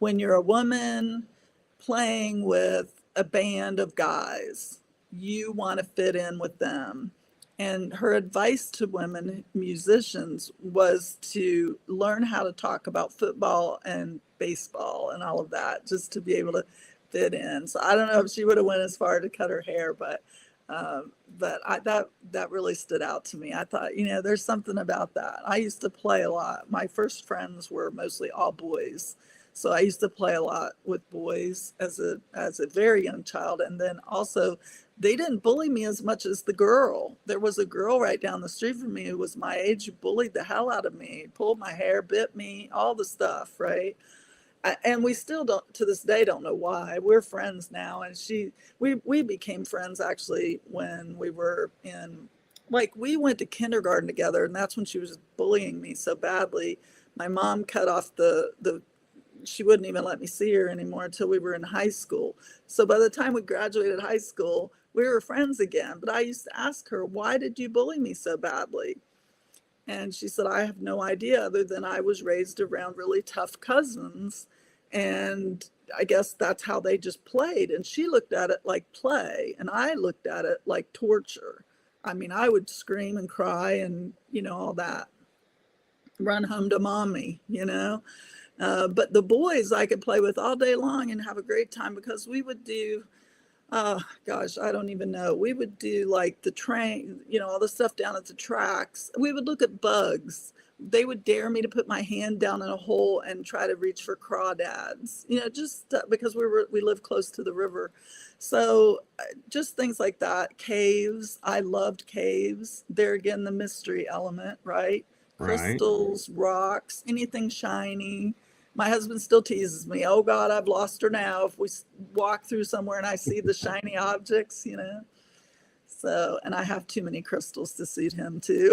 when you're a woman playing with a band of guys, you want to fit in with them. And her advice to women musicians was to learn how to talk about football and baseball and all of that, just to be able to fit in. So I don't know if she would have went as far to cut her hair, that really stood out to me. I thought, there's something about that. I used to play a lot. My first friends were mostly all boys, so I used to play a lot with boys as a very young child, and then also they didn't bully me as much as the girl. There was a girl right down the street from me who was my age, who bullied the hell out of me, pulled my hair, bit me, all the stuff, right? And we still don't, to this day, don't know why. We're friends now, and we became friends actually when we were in, like, we went to kindergarten together, and that's when she was bullying me so badly. My mom cut off the she wouldn't even let me see her anymore until we were in high school. So by the time we graduated high school, we were friends again. But I used to ask her, why did you bully me so badly? And she said, I have no idea, other than I was raised around really tough cousins. And I guess that's how they just played. And she looked at it like play, and I looked at it like torture. I mean, I would scream and cry and, all that, run home to mommy. But the boys I could play with all day long and have a great time, because we would do, gosh, I don't even know. We would do like the train, all the stuff down at the tracks. We would look at bugs. They would dare me to put my hand down in a hole and try to reach for crawdads, just because we live close to the river. So just things like that. Caves. I loved caves. There again, the mystery element, right? Right. Crystals, rocks, anything shiny. My husband still teases me. Oh God, I've lost her now. If we walk through somewhere and I see the shiny objects. So, and I have too many crystals to suit him too.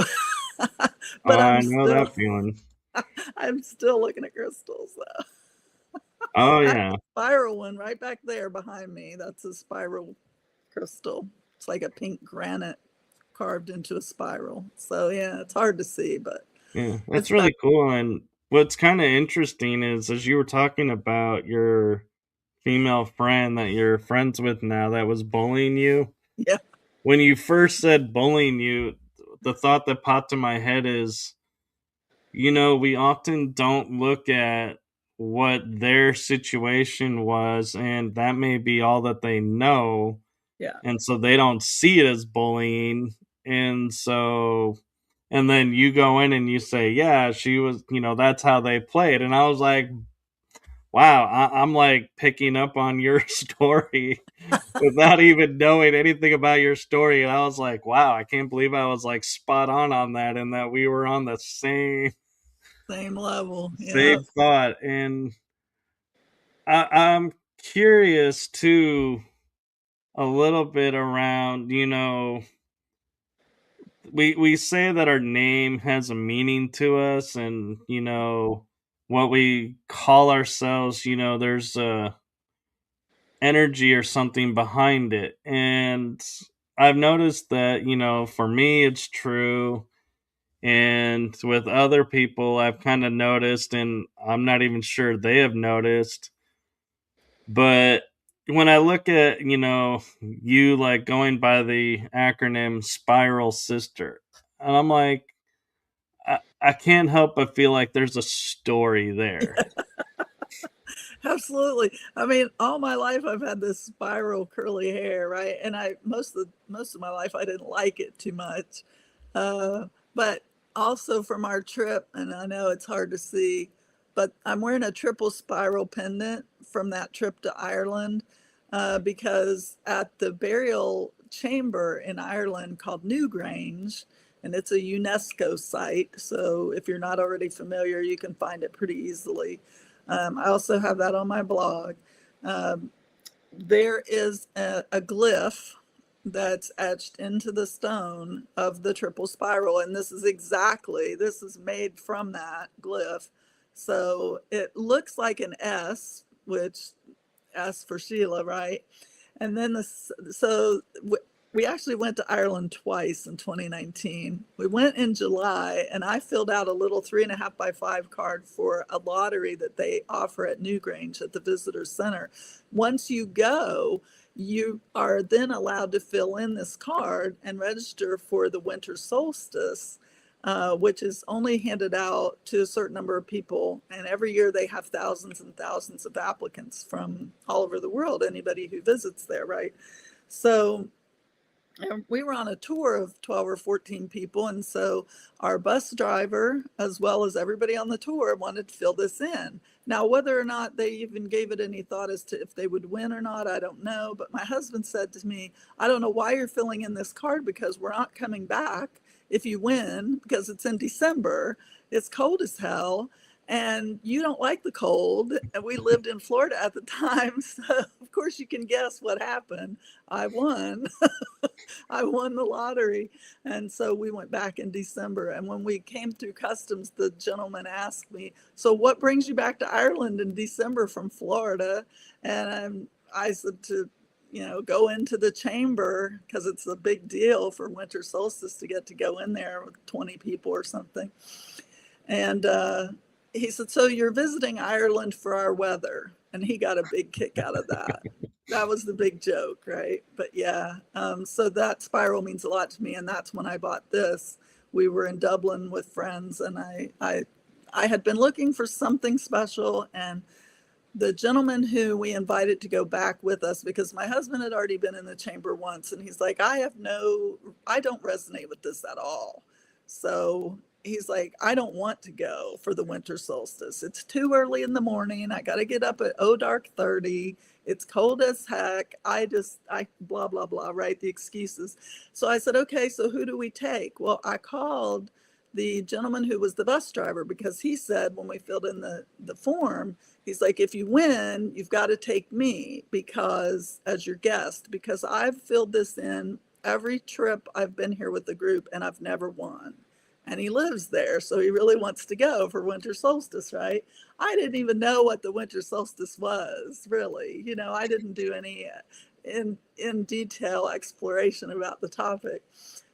Oh, But I know that feeling. I'm still looking at crystals though. Oh, I have yeah. a spiral one right back there behind me. That's a spiral crystal. It's like a pink granite carved into a spiral. So yeah, it's hard to see, but Yeah, it's that's back. really cool. And what's kind of interesting is, as you were talking about your female friend that you're friends with now that was bullying you, Yeah, when you first said bullying you, the thought that popped in my head is, we often don't look at what their situation was, and that may be all that they know. yeah, And so they don't see it as bullying. And so And then you go in and you say, yeah, she was, that's how they played. And I was like, wow, I'm like picking up on your story without even knowing anything about your story. And I was like, wow, I can't believe I was like spot on that, and that we were on the Same level. Yeah. same thought. And I'm curious too, a little bit around, we say that our name has a meaning to us, and what we call ourselves, there's a energy or something behind it. And I've noticed that, for me it's true, and with other people I've kind of noticed, and I'm not even sure they have noticed. But when I look at, you like going by the acronym Spiral Sister, and I'm like, I can't help but feel like there's a story there. Absolutely. I mean, all my life I've had this spiral curly hair, right? And I most of my life I didn't like it too much. But also from our trip, and I know it's hard to see, but I'm wearing a triple spiral pendant from that trip to Ireland, because at the burial chamber in Ireland called Newgrange, and it's a UNESCO site. So if you're not already familiar, you can find it pretty easily. I also have that on my blog. Um, there is a glyph that's etched into the stone of the triple spiral, and this is made from that glyph. So it looks like an S, which S for Sheila, right? And then we actually went to Ireland twice in 2019. We went in July, and I filled out a little 3.5 by 5 card for a lottery that they offer at Newgrange at the Visitor Center. Once you go, you are then allowed to fill in this card and register for the winter solstice, which is only handed out to a certain number of people. And every year they have thousands and thousands of applicants from all over the world, anybody who visits there, right? So we were on a tour of 12 or 14 people. And so our bus driver, as well as everybody on the tour, wanted to fill this in. Now, whether or not they even gave it any thought as to if they would win or not, I don't know. But my husband said to me, I don't know why you're filling in this card, because we're not coming back if you win, because it's in December. It's cold as hell. And you don't like the cold. And we lived in Florida at the time. So, of course, you can guess what happened. I won. I won the lottery. And so we went back in December. And when we came through customs, the gentleman asked me, so what brings you back to Ireland in December from Florida? And I said to, go into the chamber, because it's a big deal for winter solstice to get to go in there with 20 people or something. And he said, so you're visiting Ireland for our weather. And he got a big kick out of that. That was the big joke, right? But yeah, so that spiral means a lot to me, and that's when I bought this. We were in Dublin with friends, and I had been looking for something special, and the gentleman who we invited to go back with us, because my husband had already been in the chamber once, and he's like, I don't resonate with this at all. So he's like, I don't want to go for the winter solstice. It's too early in the morning. I got to get up at dark 30. It's cold as heck. I blah, blah, blah, right? The excuses. So I said, okay, so who do we take? Well, I called the gentleman who was the bus driver, because he said when we filled in the form, he's like, if you win, you've got to take me because as your guest, because I've filled this in every trip I've been here with the group and I've never won. And he lives there, so he really wants to go for winter solstice, right? I didn't even know what the winter solstice was, really. I didn't do any in detail exploration about the topic.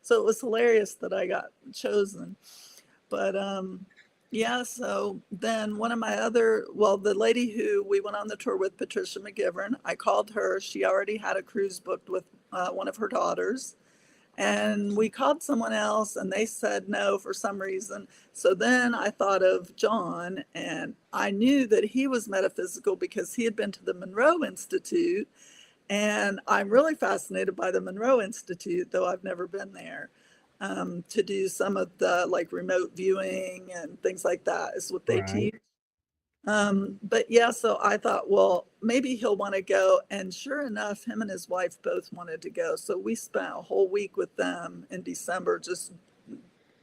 So it was hilarious that I got chosen. But yeah, so then one of my the lady who we went on the tour with, Patricia McGivern, I called her. She already had a cruise booked with one of her daughters. And we called someone else and they said no for some reason. So then I thought of John, and I knew that he was metaphysical because he had been to the Monroe Institute. And I'm really fascinated by the Monroe Institute, though I've never been there. to do some of the like remote viewing and things like that is what they Right. teach. But yeah, so I thought, well, maybe he'll want to go. And sure enough, him and his wife both wanted to go. So we spent a whole week with them in December, just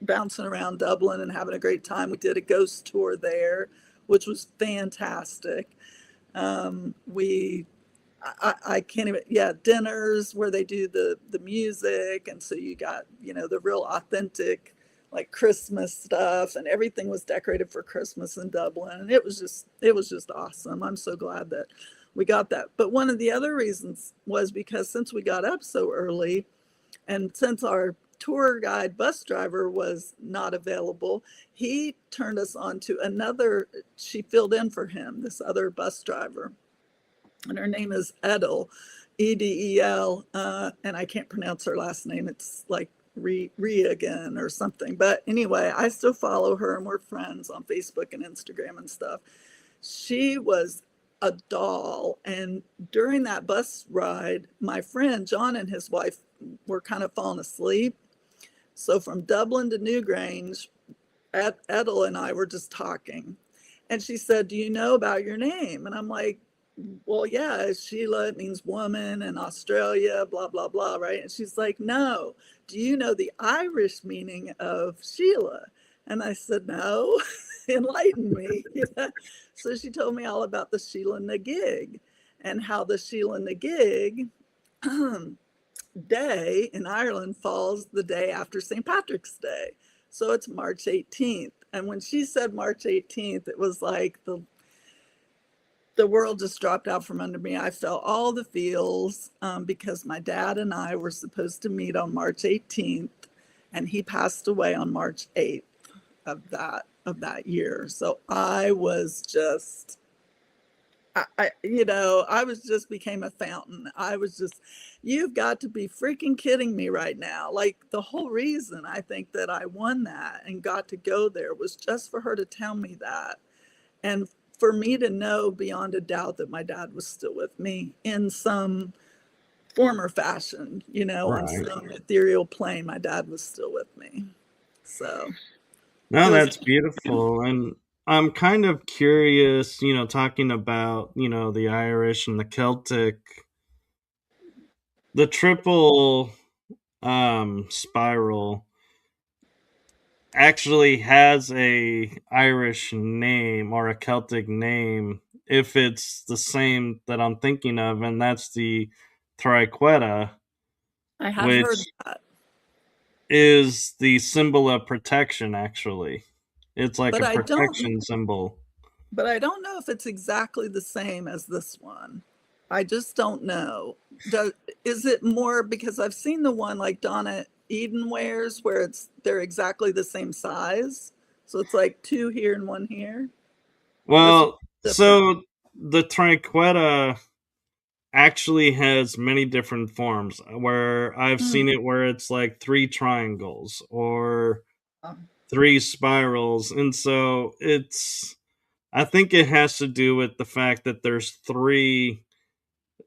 bouncing around Dublin and having a great time. We did a ghost tour there, which was fantastic. We I can't even, yeah, dinners where they do the music, and so you got, the real authentic like Christmas stuff, and everything was decorated for Christmas in Dublin, and it was just awesome. I'm so glad that we got that. But one of the other reasons was because since we got up so early, and since our tour guide bus driver was not available, he turned us on to another. She filled in for him, this other bus driver, and her name is Edel, Edel, and I can't pronounce her last name. It's like Reagan or something. But anyway, I still follow her, and we're friends on Facebook and Instagram and stuff. She was a doll, and during that bus ride, my friend John and his wife were kind of falling asleep. So from Dublin to Newgrange, Edel and I were just talking, and she said, "Do you know about your name?" And I'm like, well, yeah, Sheila, it means woman in Australia, blah, blah, blah, right? And she's like, no, do you know the Irish meaning of Sheila? And I said, no, enlighten me. So she told me all about the Sheila na gig, and how the Sheila na gig day in Ireland falls the day after St. Patrick's Day. So it's March 18th. And when she said March 18th, it was like the world just dropped out from under me. I felt all the feels, because my dad and I were supposed to meet on March 18th, and he passed away on March 8th of that year. So I was just, I was just became a fountain. I was just, you've got to be freaking kidding me right now. Like, the whole reason I think that I won that and got to go there was just for her to tell me that, and for me to know beyond a doubt that my dad was still with me in some form or fashion, on Right. some ethereal plane. My dad was still with me. So it No, was, that's beautiful. And I'm kind of curious, talking about, the Irish and the Celtic, the triple spiral actually has a Irish name or a Celtic name if it's the same that I'm thinking of, and that's the triqueta, I have which heard that, is the symbol of protection actually. It's like but a I don't, protection symbol. but I don't know if it's exactly the same as this one. I just don't know. Does, is it more because I've seen the one like Donna Eden wears where they're exactly the same size. So it's like two here and one here. This one's Well, different. so the triqueta actually has many different forms where I've Mm. seen it where it's like three triangles or three spirals. And so I think it has to do with the fact that there's three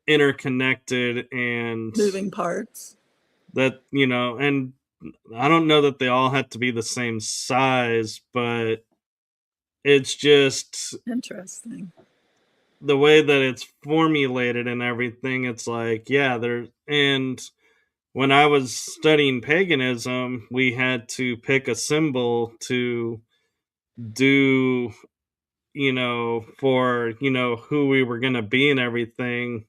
interconnected, and Moving parts. that, and I don't know that they all have to be the same size, but it's just Interesting. the way that it's formulated and everything. It's like, yeah, and when I was studying paganism, we had to pick a symbol to do, for, who we were going to be and everything.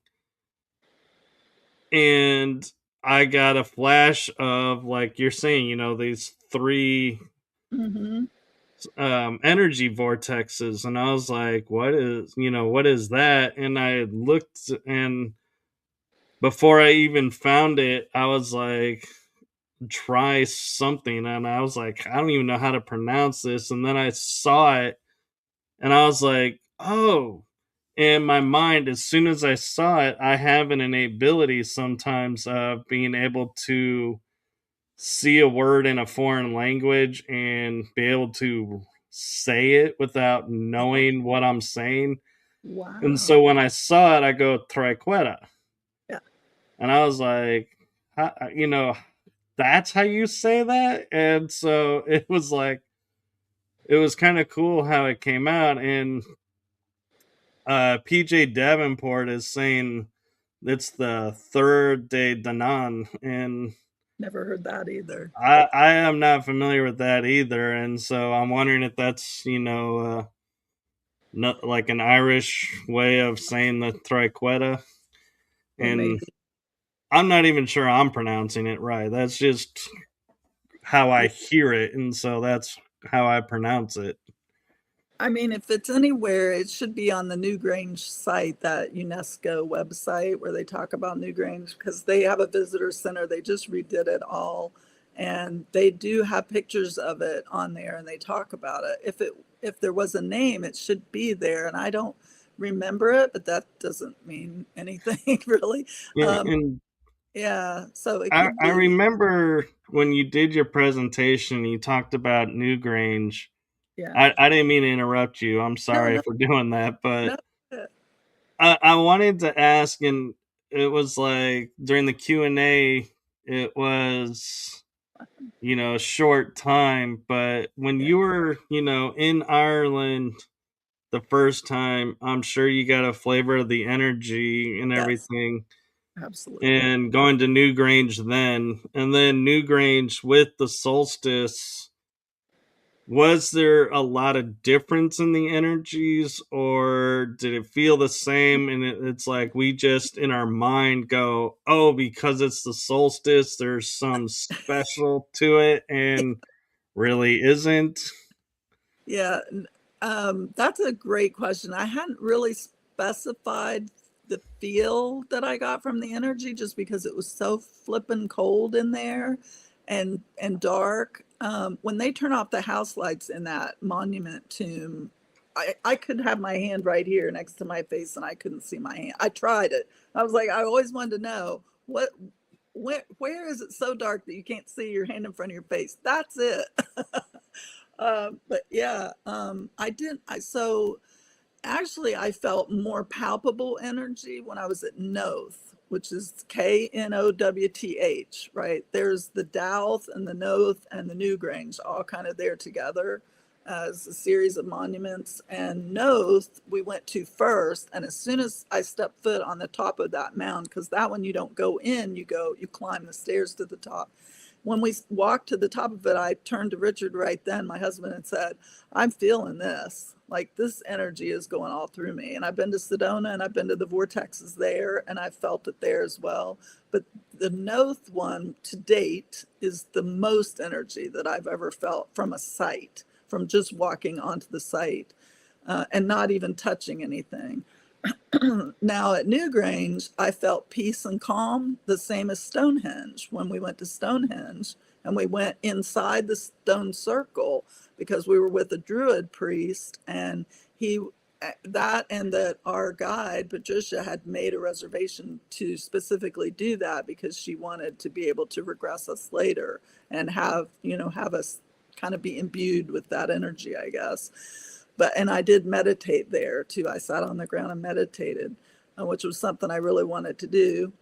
And I got a flash of, like you're saying, these three Mm-hmm. energy vortexes. And I was like, what is that? And I looked, and before I even found it, I was like, try something. And I was like, I don't even know how to pronounce this. And then I saw it, and I was like, oh. In my mind, as soon as I saw it, I have an innate ability sometimes of being able to see a word in a foreign language and be able to say it without Oh, knowing what I'm saying. And wow. so when I saw it, I go triqueta. Yeah. And I was like, that's how you say that? And so it was like, it was kind of cool how it came out. And PJ Davenport is saying it's the third day Danan, and Never heard that either. I am not familiar with that either. And so I'm wondering if that's, not like an Irish way of saying the triqueta. It may And be. I'm not even sure I'm pronouncing it right. That's just how I Yeah. hear it, and so that's how I pronounce it. I mean, if it's anywhere, it should be on the Newgrange site, that UNESCO website where they talk about Newgrange, because they have a visitor center. They just redid it all, and they do have pictures of it on there, and they talk about it. If there was a name, it should be there, and I don't remember it, but that doesn't mean anything really. Yeah, Um, and yeah, so it I, could I be. remember when you did your presentation, you talked about Newgrange. Yeah. I didn't mean to interrupt you. I'm No, sorry no, for doing that, but no. I wanted to ask, and it was like during the Q&A, it was, a short time, but when Yeah. you were, in Ireland the first time, I'm sure you got a flavor of the energy and Yes, everything. absolutely. And going to Newgrange then, and then Newgrange with the solstice, was there a lot of difference in the energies, or did it feel the same? And it's like we just in our mind go, oh, because it's the solstice, there's some special to it, and really isn't. Yeah, that's a great question. I hadn't really specified the feel that I got from the energy, just because it was so flippin' cold in there and dark. When they turn off the house lights in that monument tomb, I could have my hand right here next to my face and I couldn't see my hand. I tried it. I was like, I always wanted to know where is it so dark that you can't see your hand in front of your face? That's it. But yeah, I didn't. So actually, I felt more palpable energy when I was at Noth, which is Knowth, right? There's the Dowth and the Noth and the Newgrange all kind of there together as a series of monuments. And Noth, we went to first. And as soon as I stepped foot on the top of that mound, because that one you don't go in, you climb the stairs to the top. When we walked to the top of it, I turned to Richard right then, my husband, and said, I'm feeling this. Like this energy is going all through me. And I've been to Sedona and I've been to the vortexes there and I felt it there as well. But the Noth one to date is the most energy that I've ever felt from a site, from just walking onto the site and not even touching anything. Now at Newgrange, I felt peace and calm, the same as Stonehenge. When we went to Stonehenge and we went inside the stone circle because we were with a Druid priest, and he that and that our guide Patricia had made a reservation to specifically do that because she wanted to be able to regress us later and have us kind of be imbued with that energy, I guess. And I did meditate there too. I sat on the ground and meditated, which was something I really wanted to do.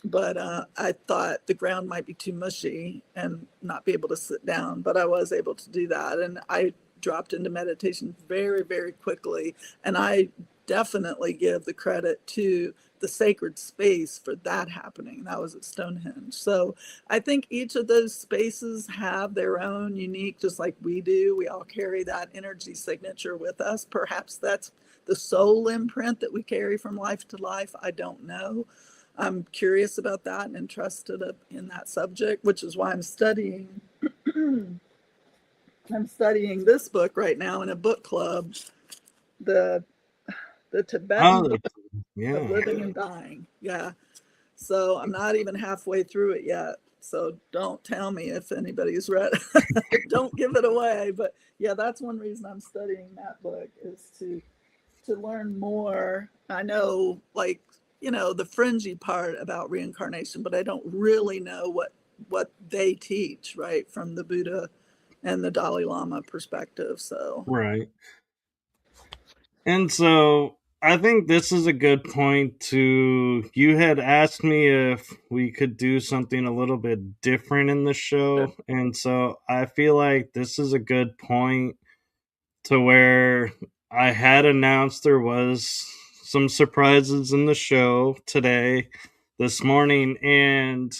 But I thought the ground might be too mushy and not be able to sit down. But I was able to do that, and I dropped into meditation very, very quickly. And I definitely give the credit to the sacred space for that happening. That was at Stonehenge. So I think each of those spaces have their own unique, just like we do. We all carry that energy signature with us. Perhaps that's the soul imprint that we carry from life to life. I don't know. I'm curious about that and interested in that subject, which is why I'm studying. I'm studying this book right now in a book club, the the Tibetan Oh, Book of yeah. Living and Dying. Yeah. So I'm not even halfway through it yet. So don't tell me if anybody's read. Don't give it away. But yeah, that's one reason I'm studying that book, is to learn more. I know, like, the fringy part about reincarnation, but I don't really know what they teach, right, from the Buddha and the Dalai Lama perspective. So Right. And so I think this is a good point to. You had asked me if we could do something a little bit different in the Sure. show, and so I feel like this is a good point to where I had announced there was some surprises in the show today, this morning, and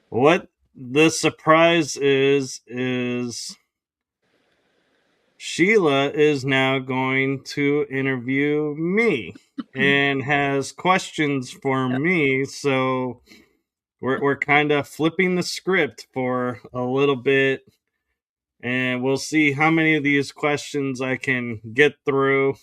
what the surprise is Sheila is now going to interview me and has questions for Yeah. me. So we're kind of flipping the script for a little bit, and we'll see how many of these questions I can get through.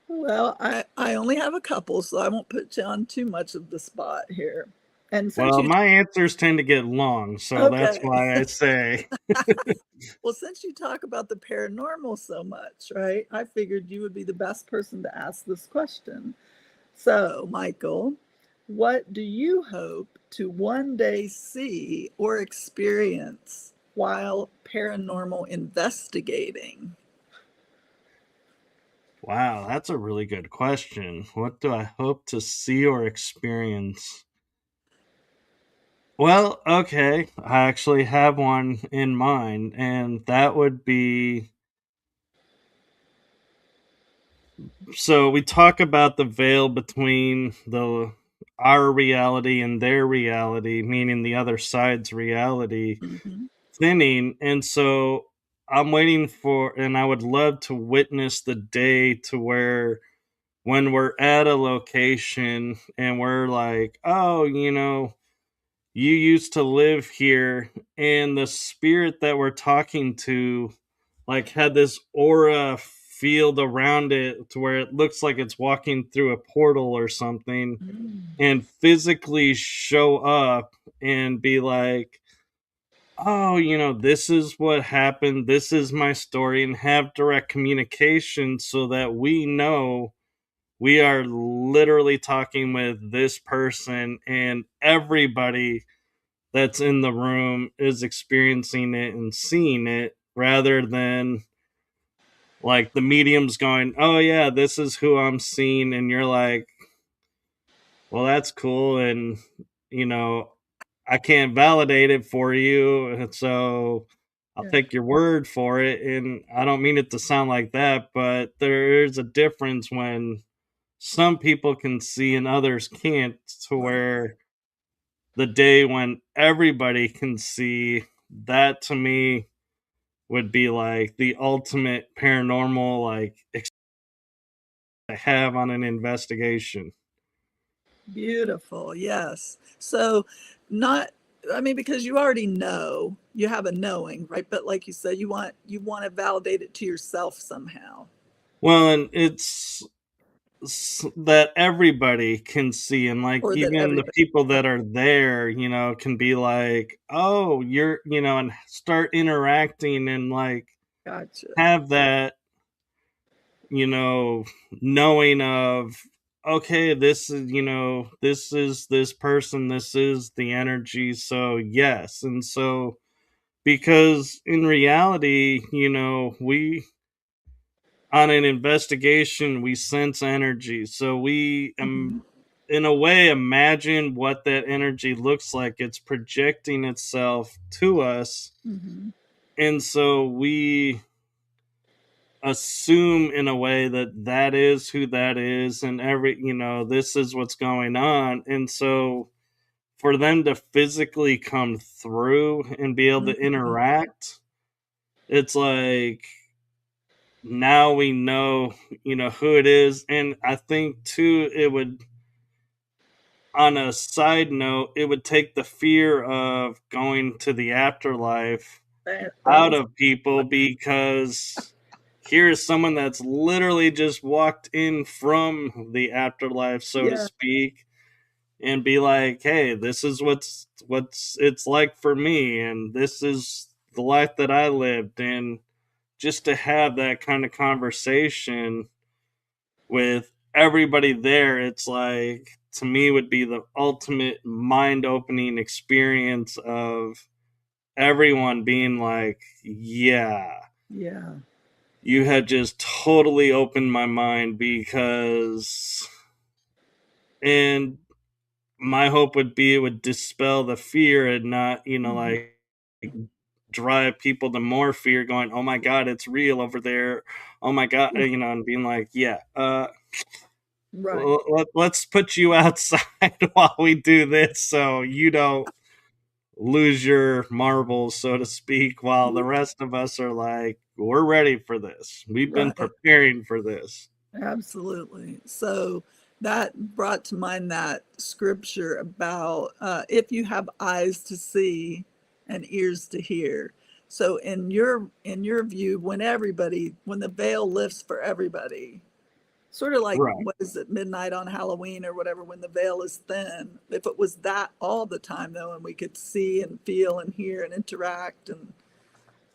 Well, I only have a couple, so I won't put you on too much of the spot here. And since Well, you my answers tend to get long, so that's okay. why I say, Well, since you talk about the paranormal so much, right? I figured you would be the best person to ask this question. So, Michael, what do you hope to one day see or experience while paranormal investigating? wow, that's a really good question. What do I hope to see or experience? Well, okay. I actually have one in mind, and that would be, so we talk about the veil between the our reality and their reality, meaning the other side's reality, Hmm. thinning. And so I'm waiting for, and I would love to witness the day to where when we're at a location and we're like, oh, you used to live here, and the spirit that we're talking to like had this aura field around it to where it looks like it's walking through a portal or something, Mm. and physically show up and be like, oh, this is what happened, this is my story, and have direct communication so that we know we are literally talking with this person, and everybody that's in the room is experiencing it and seeing it, rather than like the medium's going, oh yeah, this is who I'm seeing, and you're like, well, that's cool, and you know I can't validate it for you, and so I'll Yeah. take your word for it. And I don't mean it to sound like that, but there is a difference when some people can see and others can't, to Right. where the day when everybody can see, that to me would be like the ultimate paranormal like to have on an investigation. Beautiful. Yes. So, not, I mean, because you already know, you have a knowing, right? But like you said, you want to validate it to yourself somehow, Well, and it's that everybody can see, and like or that even the everybody. people Yeah, that are there, can be like, oh, you're, and start interacting and like gotcha. have that, you know, knowing of, okay, this is this person, this is the energy. So, yes. And so, because in reality, we, on an investigation, we sense energy. So, we, Hmm. in a way, imagine what that energy looks like. It's projecting itself to us. Hmm. And so, we assume in a way that that is who that is, and this is what's going on. And so for them to physically come through and be able to Hmm. interact, it's like now we know, who it is. And I think too, it would, on a side note, it would take the fear of going to the afterlife That out was, of people, because here is someone that's literally just walked in from the afterlife, so to yeah, speak, and be like, hey, this is what's it's like for me, and this is the life that I lived. And just to have that kind of conversation with everybody there, it's like, to me, would be the ultimate mind opening experience of everyone being like, yeah. yeah. you had just totally opened my mind because, and my hope would be it would dispel the fear and not, Mhm. like drive people to more fear going, oh my God, it's real over there. Oh my God, and being like, yeah, Right. let's put you outside while we do this so you don't lose your marbles, so to speak, while the rest of us are like, we're ready for this. We've been Right. preparing for this. Absolutely. So that brought to mind that scripture about if you have eyes to see and ears to hear. So in your view, when the veil lifts for everybody, sort of like Right. what is it, midnight on Halloween or whatever, when the veil is thin. If it was that all the time though, and we could see and feel and hear and interact and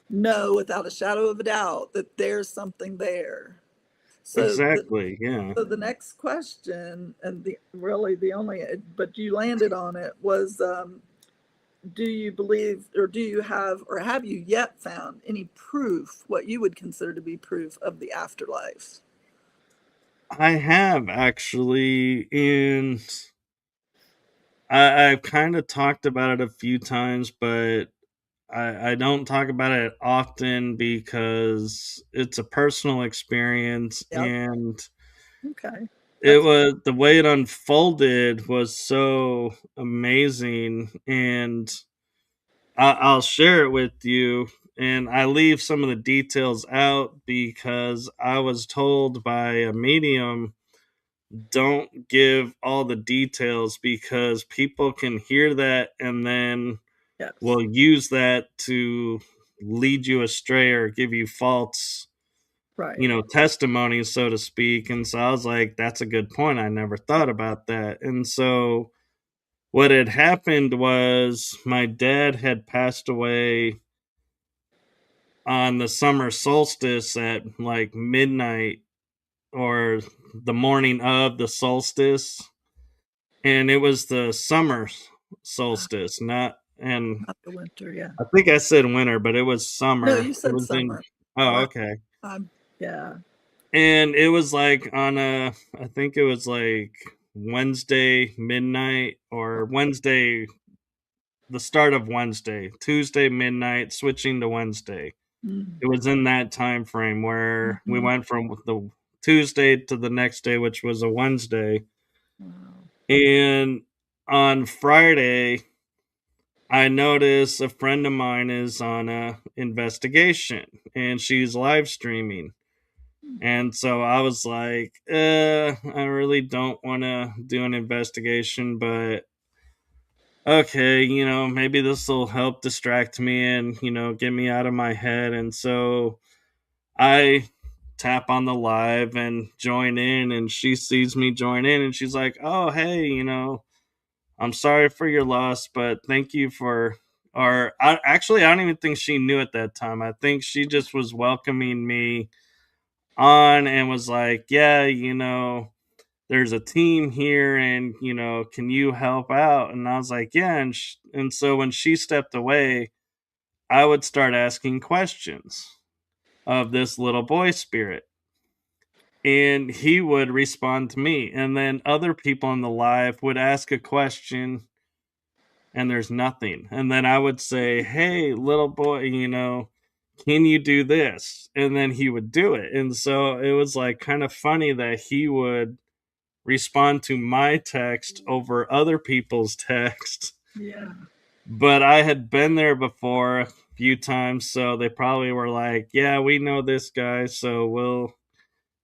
know without a shadow of a doubt that there's something there. So the Exactly. Yeah. so the next question, and the only, but you landed on it, was do you believe, or do you have, or have you yet found any proof, what you would consider to be proof of the afterlife? I have actually, and I've kind of talked about it a few times, but I don't talk about it often because it's a personal experience, Yep. and Okay. it That's was the way it unfolded was so amazing, and I'll share it with you. And I leave some of the details out because I was told by a medium, don't give all the details because people can hear that and then yes. will use that to lead you astray or give you false, Right. testimonies, so to speak. And so I was like, that's a good point. I never thought about that. And so what had happened was my dad had passed away on the summer solstice at like midnight or the morning of the solstice. And it was the summer solstice, not, and Not the winter, yeah. I think I said winter, but it was No, summer. you It said was in, summer. oh, Well, okay. I'm, yeah. And it was like on I think it was like Wednesday midnight or Wednesday, the start of Wednesday, Tuesday midnight, switching to Wednesday. Mm, It was in that time frame where we mhm. went from the Tuesday to the next day, which was a Wednesday. Wow. And on Friday, I noticed a friend of mine is on a investigation and she's live streaming. And so I was like, I really don't want to do an investigation, but okay, maybe this will help distract me and, get me out of my head. And so I tap on the live and join in, and she sees me join in, and she's like, oh, hey, I'm sorry for your loss, but thank you for. Or actually, I don't even think she knew at that time. I think she just was welcoming me on and was like, yeah, there's a team here and, can you help out? And I was like, yeah. And so when she stepped away, I would start asking questions of this little boy spirit. And he would respond to me. And then other people in the live would ask a question and there's nothing. And then I would say, hey, little boy, can you do this? And then he would do it. And so it was like kind of funny that he would respond to my text over other people's text. Yeah. But I had been there before a few times, so they probably were like, yeah, we know this guy, so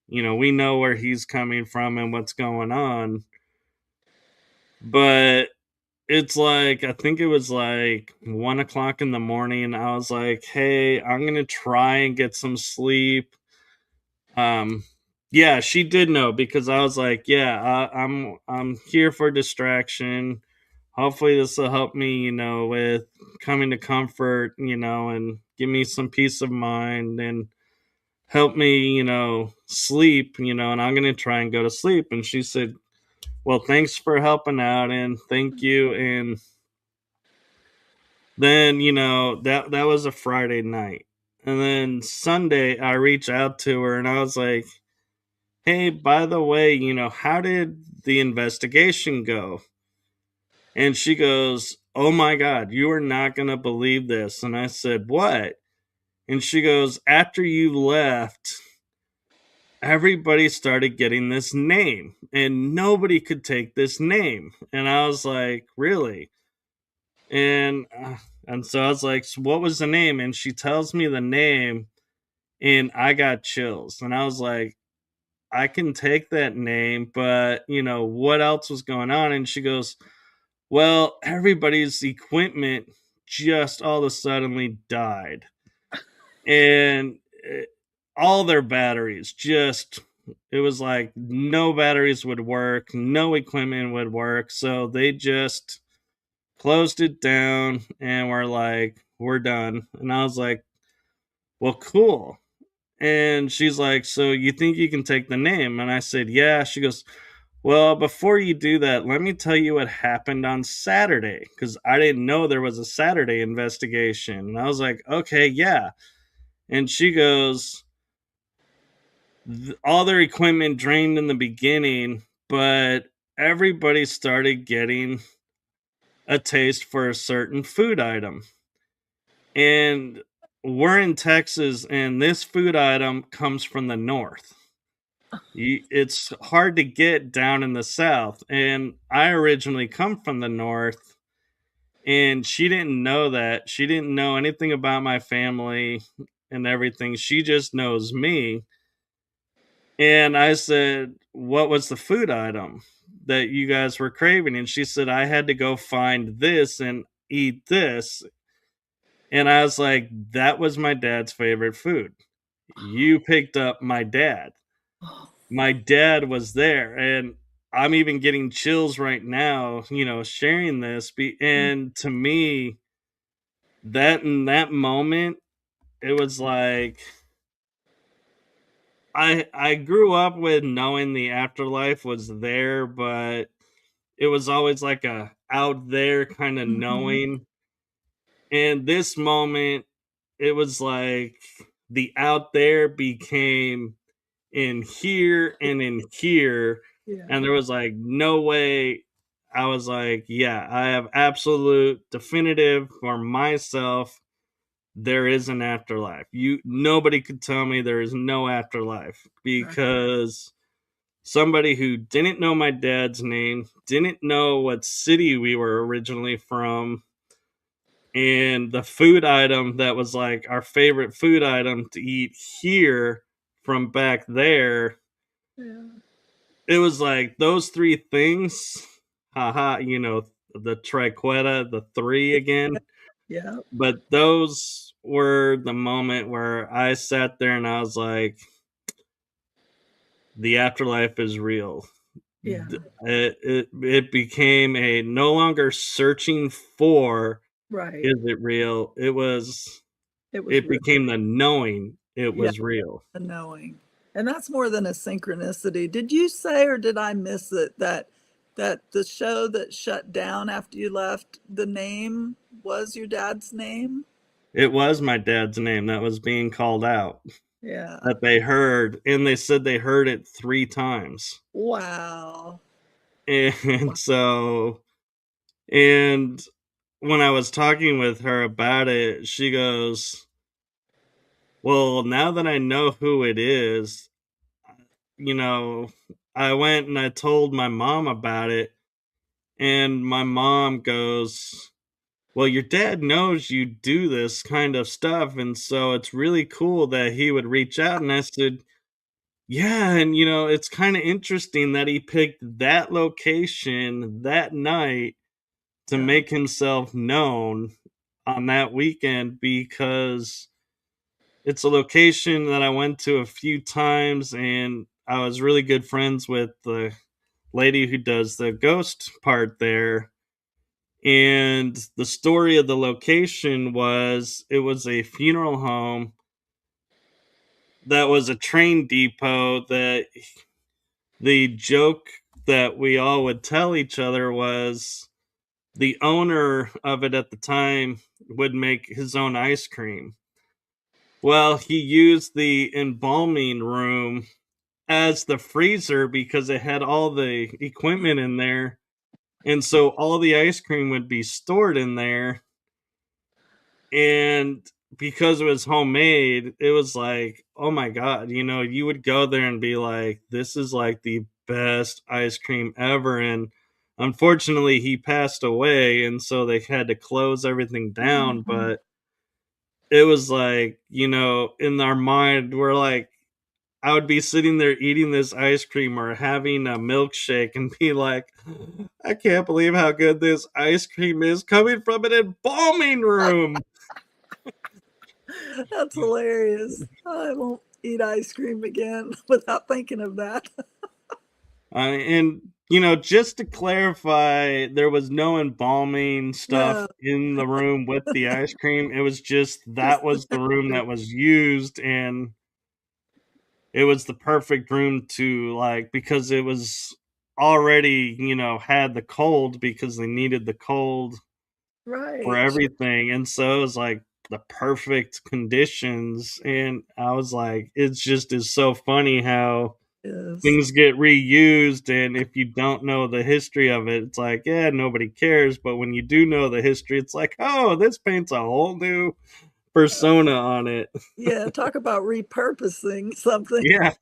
we know where he's coming from and what's going on. But it's like, I think it was like 1 o'clock in the morning. I was like, hey, I'm going to try and get some sleep. Um, yeah, she did know because I was like, yeah, I'm here for distraction. Hopefully this will help me, with coming to comfort, and give me some peace of mind and help me, sleep, and I'm going to try and go to sleep. And she said, well, thanks for helping out and thank you. And then, that was a Friday night. And then Sunday, I reach out to her and I was like, hey, by the way, how did the investigation go? And she goes, oh my God, you are not going to believe this. And I said, what? And she goes, after you left, everybody started getting this name and nobody could take this name. And I was like, really? And so I was like, so what was the name? And she tells me the name and I got chills. And I was like, I can take that name, but what else was going on? And she goes, well, everybody's equipment just all of a suddenly died. And all their batteries just, it was like no batteries would work, no equipment would work. So they just closed it down and we're like, we're done. And I was like, well, cool. And she's like, so you think you can take the name? And I said, yeah. She goes, well, before you do that, let me tell you what happened on Saturday, because I didn't know there was a Saturday investigation. And I was like, okay, yeah. And she goes, all their equipment drained in the beginning, but everybody started getting a taste for a certain food item. And we're in Texas, and this food item comes from the north. It's hard to get down in the south. And I originally come from the north, and she didn't know that. She didn't know anything about my family and everything. She just knows me. And I said, what was the food item that you guys were craving? And she said, I had to go find this and eat this. And I was like, that was my dad's favorite food. You picked up my dad. My dad was there. And I'm even getting chills right now, sharing this. And to me, that in that moment, it was like, I grew up with knowing the afterlife was there, but it was always like a out there kind of Mm-hmm. knowing. And this moment, it was like the out there became in here and in here. Yeah. And there was like no way. I was like, yeah, I have absolute definitive for myself. There is an afterlife. Nobody could tell me there is no afterlife, Right. because somebody who didn't know my dad's name, didn't know what city we were originally from, and the food item that was like our favorite food item to eat here from back there, Yeah. it was like those three things. Haha, the triqueta, the three again. Yeah. But those were the moment where I sat there and I was like, the afterlife is real. Yeah. It became a no longer searching for, Right. is it real? It was It real. became the knowing it Yeah. was real. The knowing. And that's more than a synchronicity. Did you say, or did I miss it, that the show that shut down after you left, the name was your dad's name? It was my dad's name that was being called out, Yeah. that they heard, and they said they heard it 3 times. Wow. And so, and when I was talking with her about it, she goes, well, now that I know who it is, you know, I went and I told my mom about it, and my mom goes, well, your dad knows you do this kind of stuff, and so it's really cool that he would reach out. And I said, yeah, and it's kind of interesting that he picked that location that night to Yeah. make himself known on that weekend, because it's a location that I went to a few times, and I was really good friends with the lady who does the ghost part there. And the story of the location was, it was a funeral home that was a train depot. That the joke that we all would tell each other was, the owner of it at the time would make his own ice cream. Well, he used the embalming room as the freezer because it had all the equipment in there. And so all the ice cream would be stored in there. And because it was homemade, it was like, oh my God, you would go there and be like, this is like the best ice cream ever. And unfortunately, he passed away. And so they had to close everything down. Mhm. But it was like, in our mind, we're like, I would be sitting there eating this ice cream or having a milkshake and be like, I can't believe how good this ice cream is coming from an embalming room. That's hilarious. I won't eat ice cream again without thinking of that. And, just to clarify, there was no embalming stuff No, in the room with the ice cream. It was just just that the was the room texture. that was used. And it was the perfect room to like, because it was already, had the cold because they needed the cold for Right. everything, and so it was like the perfect conditions. And I was like, it's just is so funny how Yes. things get reused, and if you don't know the history of it, it's like, yeah, nobody cares. But when you do know the history, it's like, oh, this paints a whole new persona on it. Yeah, talk about repurposing something. Yeah,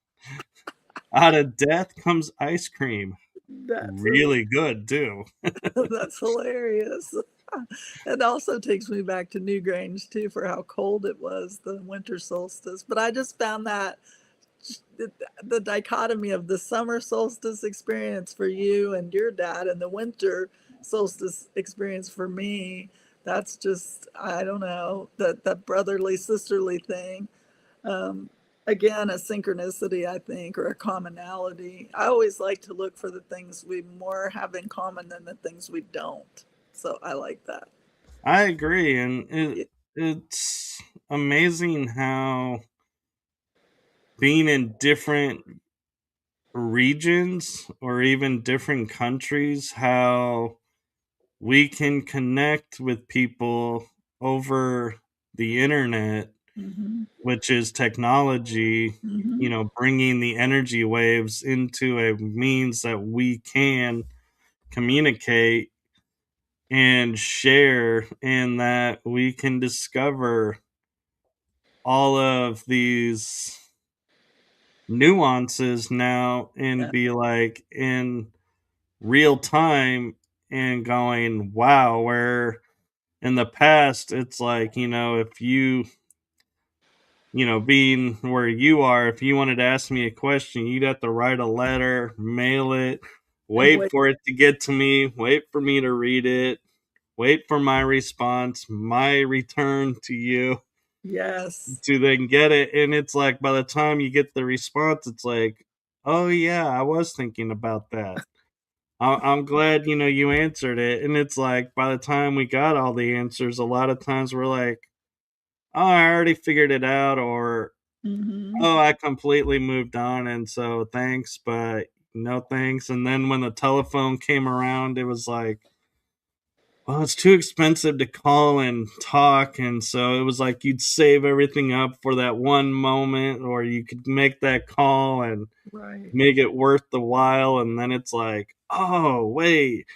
out of death comes ice cream, That's really good too. that's hilarious. It also takes me back to Newgrange too for how cold it was the winter solstice. But I just found that the, the dichotomy of the summer solstice experience for you and your dad and the winter solstice experience for me, that's just, I don't know, that brotherly sisterly thing. um, Again, a synchronicity, I think, or a commonality. I always like to look for the things we more have in common than the things we don't, so I like that. I agree, and Yeah. it's amazing how being in different regions or even different countries, how we can connect with people over the internet, Hmm. which is technology, Hmm. bringing the energy waves into a means that we can communicate and share, and that we can discover all of these nuances now and Yeah. be like in real time and going, wow, where in the past it's like, if being where you are, if you wanted to ask me a question, you'd have to write a letter, mail it, And wait wait. for it to get to me, wait for me to read it, wait for my response, my return to you Yes. to then get it. And it's like, by the time you get the response, it's like, oh yeah, I was thinking about that. I'm glad you answered it. And it's like, by the time we got all the answers, a lot of times we're like, oh, I already figured it out, or Hmm. oh, I completely moved on, and so thanks, but no thanks. And then when the telephone came around, it was like, well, it's too expensive to call and talk. And so it was like you'd save everything up for that one moment, or you could make that call and Right. make it worth the while. And then it's like, oh, wait,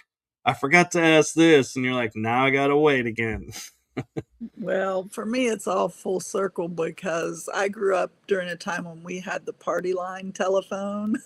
I forgot to ask this. And you're like, now I gotta wait again. Well, for me, it's all full circle because I grew up during a time when we had the party line telephone.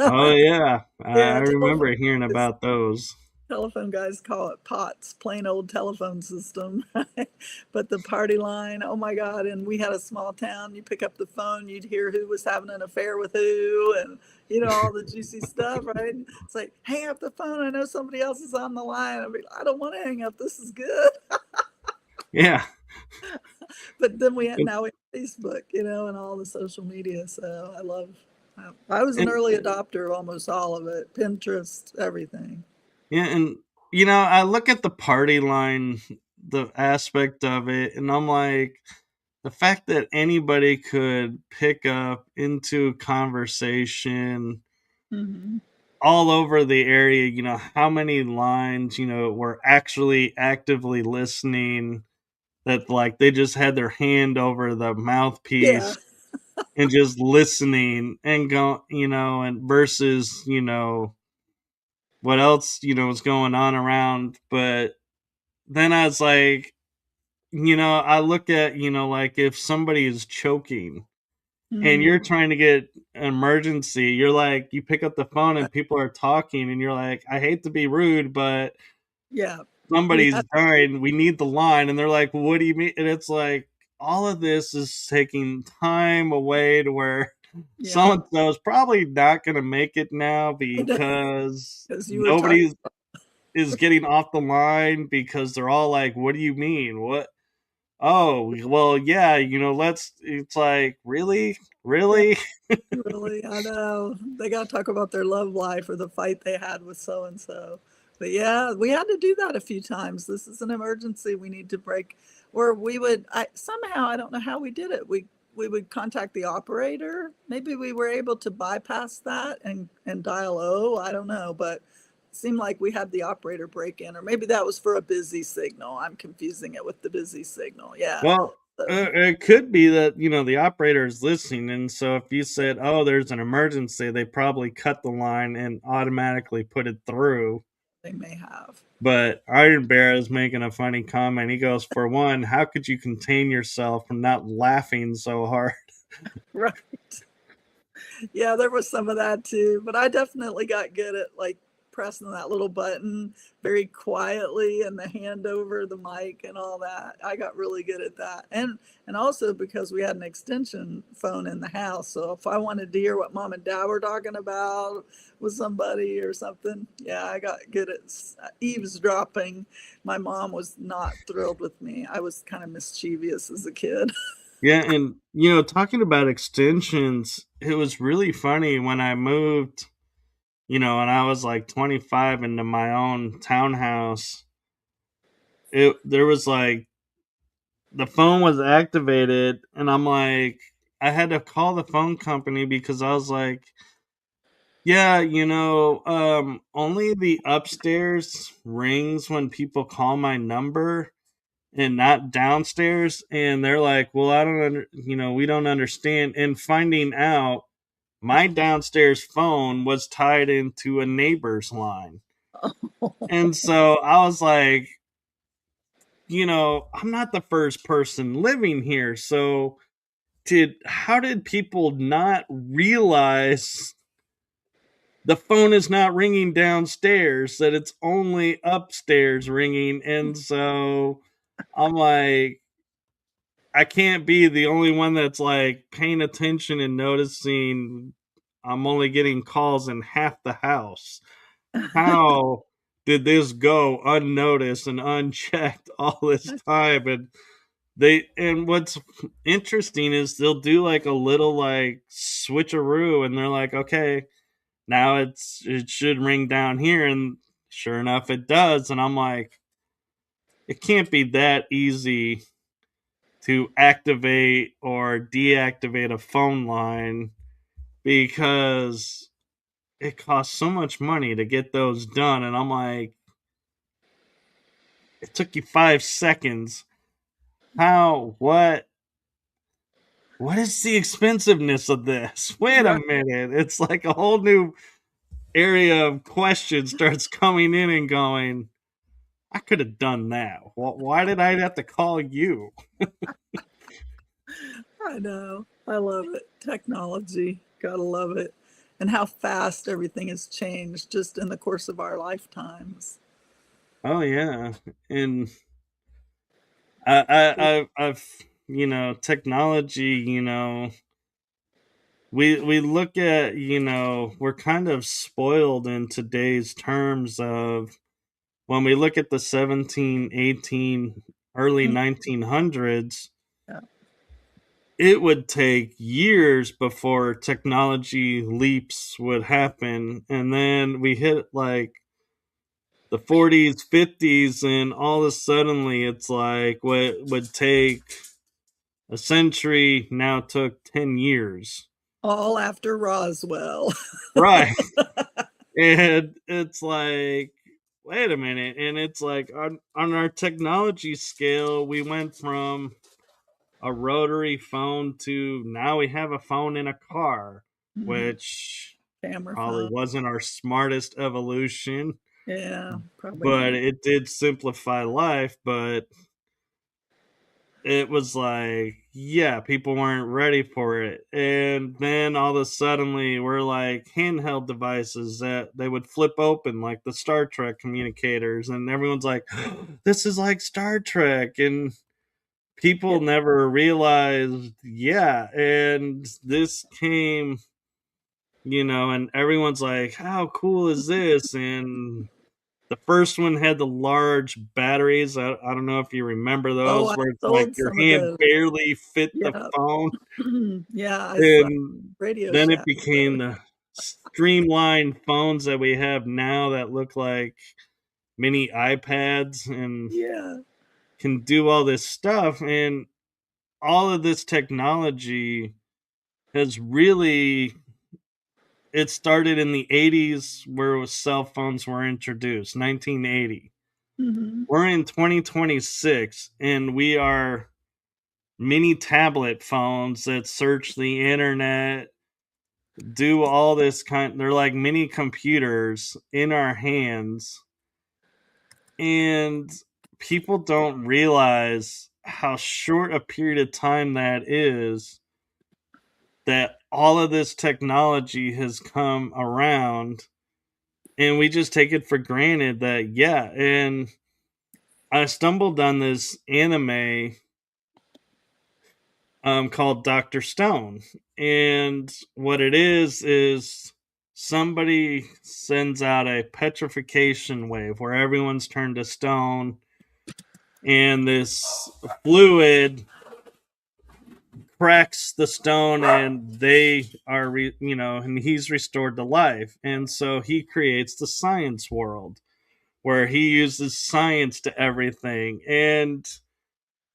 Oh, yeah. I Yeah, telephone. remember hearing about those. Telephone guys call it POTS, plain old telephone system. Right? But the party line, oh my God. And we had a small town. You pick up the phone, you'd hear who was having an affair with who, and all the juicy stuff, right? It's like, hang up the phone. I know somebody else is on the line. I don't want to hang up. This is good. Yeah. But then now we have Facebook, and all the social media. So I was an And early adopter of almost all of it, Pinterest, everything. yeah, and I look at the party line, the aspect of it, and I'm like, the fact that anybody could pick up into conversation Hmm. all over the area, how many lines, were actually actively listening that like they just had their hand over the Yeah. mouthpiece and just listening and go, and versus, what else, was going on around. But then I was like, I look at, like if somebody is choking and Mhm. you're trying to get an emergency, you're like, you pick up the phone and Right. people are talking and you're like, I hate to be rude, but Yeah. We somebody's have dying, we need the line. And they're like, well, what do you mean? And it's like, all of this is taking time away to where so yeah. and so is probably not going to make it now I know, because 'cause you were talking. nobody is getting off the line because they're all like, what do you mean? What? Oh, well, yeah, it's like, really? Yeah, Really? really, I know. They gotta talk about their love life or the fight they had with so and so. But yeah, we had to do that a few times. This is an emergency. We need to break. Or we would, I somehow, I don't know how we did it. We would contact the operator. Maybe we were able to bypass that and dial O. I don't know, but it seemed like we had the operator break in, or maybe that was for a busy signal. I'm confusing it with the busy signal. Yeah. Well, So it could be that, the operator is listening. And so if you said, oh, there's an emergency, they probably cut the line and automatically put it through. they may have. But Iron Bear is making a funny comment. He goes, for one, how could you contain yourself from not laughing so hard? Right. Yeah, there was some of that too, but I definitely got good at like pressing that little button very quietly and the hand over the mic and all that. I got really good at that. And also because we had an extension phone in the house, so if I wanted to hear what mom and dad were talking about with somebody or something, yeah, I got good at eavesdropping. My mom was not thrilled with me. I was kind of mischievous as a kid. Yeah, and talking about extensions, it was really funny when I moved, and I was like 25 into my own townhouse. There was like the phone was activated and I'm like I had to call the phone company because I was like, yeah, only the upstairs rings when people call my number and not downstairs. And they're like, well, I don't we don't understand. And finding out my downstairs phone was tied into a neighbor's line. And so I was like, I'm not the first person living here. So how did people not realize the phone is not ringing downstairs, that it's only upstairs ringing? And so I'm like, I can't be the only one that's like paying attention and noticing I'm only getting calls in half the house. How did this go unnoticed and unchecked all this time? And what's interesting is they'll do like a little like switcheroo and they're like, okay, now it should ring down here, and sure enough it does. And I'm like, it can't be that easy to activate or deactivate a phone line because it costs so much money to get those done. And I'm like, it took you 5 seconds. How? What is the expensiveness of this? Wait a Right. minute. It's like a whole new area of question starts coming in and going, I could have done that. Why did I have to call you? I know. I love it. Technology. Gotta love it. And how fast everything has changed just in the course of our lifetimes. Oh yeah. And I've technology, we look at, we're kind of spoiled in today's terms of when we look at the 17, 18, early Mm, 1900s, yeah. it would take years before technology leaps would happen. And then we hit like the 40s, 50s, and all of a suddenly it's like what would take a century now took 10 years. All after Roswell. Right. And it's like, wait a minute. And it's like on our technology scale, we went from a rotary phone to now we have a phone in a car, Mhm. which Camera probably phone. wasn't our smartest evolution, Yeah, probably but not. it did simplify life. But it was like, yeah, people weren't ready for it. And then all of a suddenly we're like handheld devices that they would flip open like the Star Trek communicators, and everyone's like, this is like Star Trek. And Yeah. people never realized, yeah, and this came, and everyone's like, how cool is this? And the first one had the large batteries. I don't know if you remember Oh, those, I where it's like sold your some of hand those. barely fit the Yeah. phone. Yeah, I saw And Radio then it Shack. became the streamlined phones that we have now that look like mini iPads and Yeah. can do all this stuff. And all of this technology has really, it started in the 80s where cell phones were introduced, 1980. Mhm. We're in 2026 and we are mini tablet phones that search the internet, do all this they're like mini computers in our hands. And people don't realize how short a period of time that is, that all of this technology has come around, and we just take it for granted that, yeah. And I stumbled on this anime called Dr. Stone. And what it is somebody sends out a petrification wave where everyone's turned to stone, and this fluid cracks the stone, and they are, and he's restored to life. And so he creates the science world where he uses science to everything. And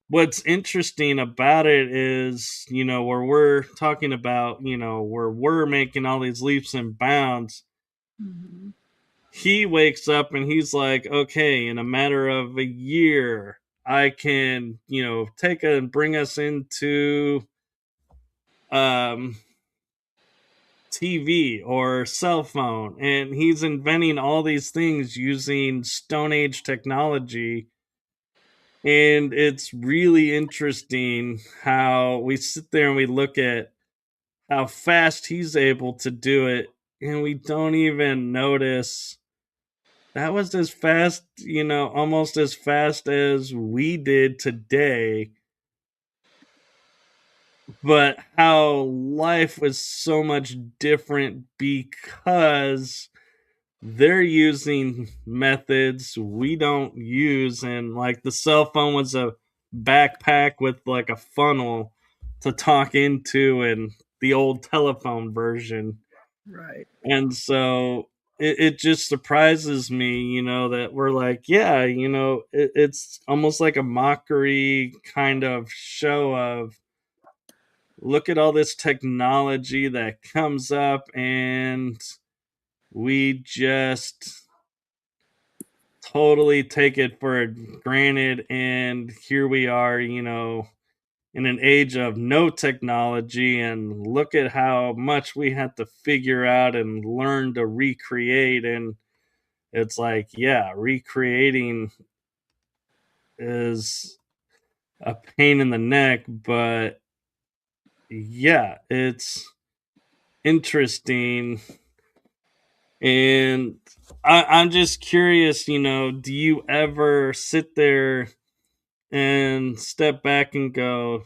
what's interesting about it is, where we're talking about, where we're making all these leaps and bounds, Mhm. he wakes up and he's like, okay, in a matter of a year, I can, take and bring us into um TV or cell phone. And he's inventing all these things using Stone Age technology. And it's really interesting how we sit there and we look at how fast he's able to do it, and we don't even notice that was as fast, almost as fast as we did today. But how life was so much different because they're using methods we don't use. And like the cell phone was a backpack with like a funnel to talk into, and the old telephone version. Right. And so it just surprises me, that we're like, yeah, it's almost like a mockery kind of show of, look at all this technology that comes up, and we just totally take it for granted. And here we are, in an age of no technology, and look at how much we have to figure out and learn to recreate. And it's like, yeah, recreating is a pain in the neck, but yeah, it's interesting. And I'm just curious, do you ever sit there and step back and go,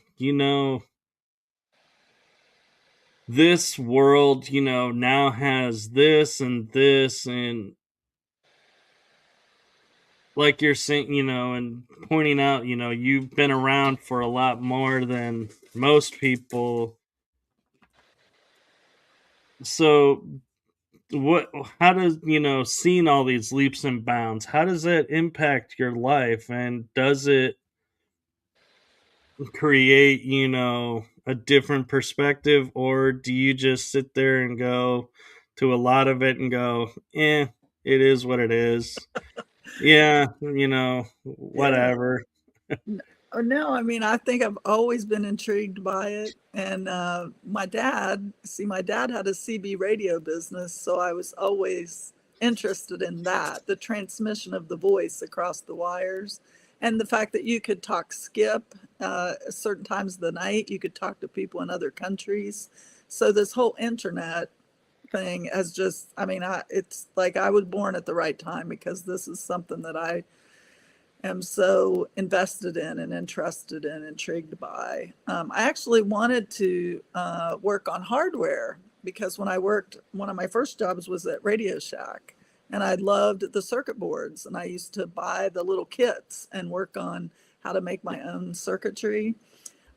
this world, now has this and this, and like you're saying, and pointing out, you've been around for a lot more than most people. So what, how does, seeing all these leaps and bounds, how does that impact your life? And does it create, a different perspective, or do you just sit there and go to a lot of it and go, it is what it is? Yeah, Yeah. whatever. No, I mean, I think I've always been intrigued by it. And my dad had a CB radio business, so I was always interested in that, the transmission of the voice across the wires, and the fact that you could talk skip certain times of the night, you could talk to people in other countries. So this whole internet thing has just, I mean, it's like I was born at the right time because this is something that I am so invested in and interested in, intrigued by. I actually wanted to work on hardware because when I worked, one of my first jobs was at Radio Shack, and I loved the circuit boards, and I used to buy the little kits and work on how to make my own circuitry.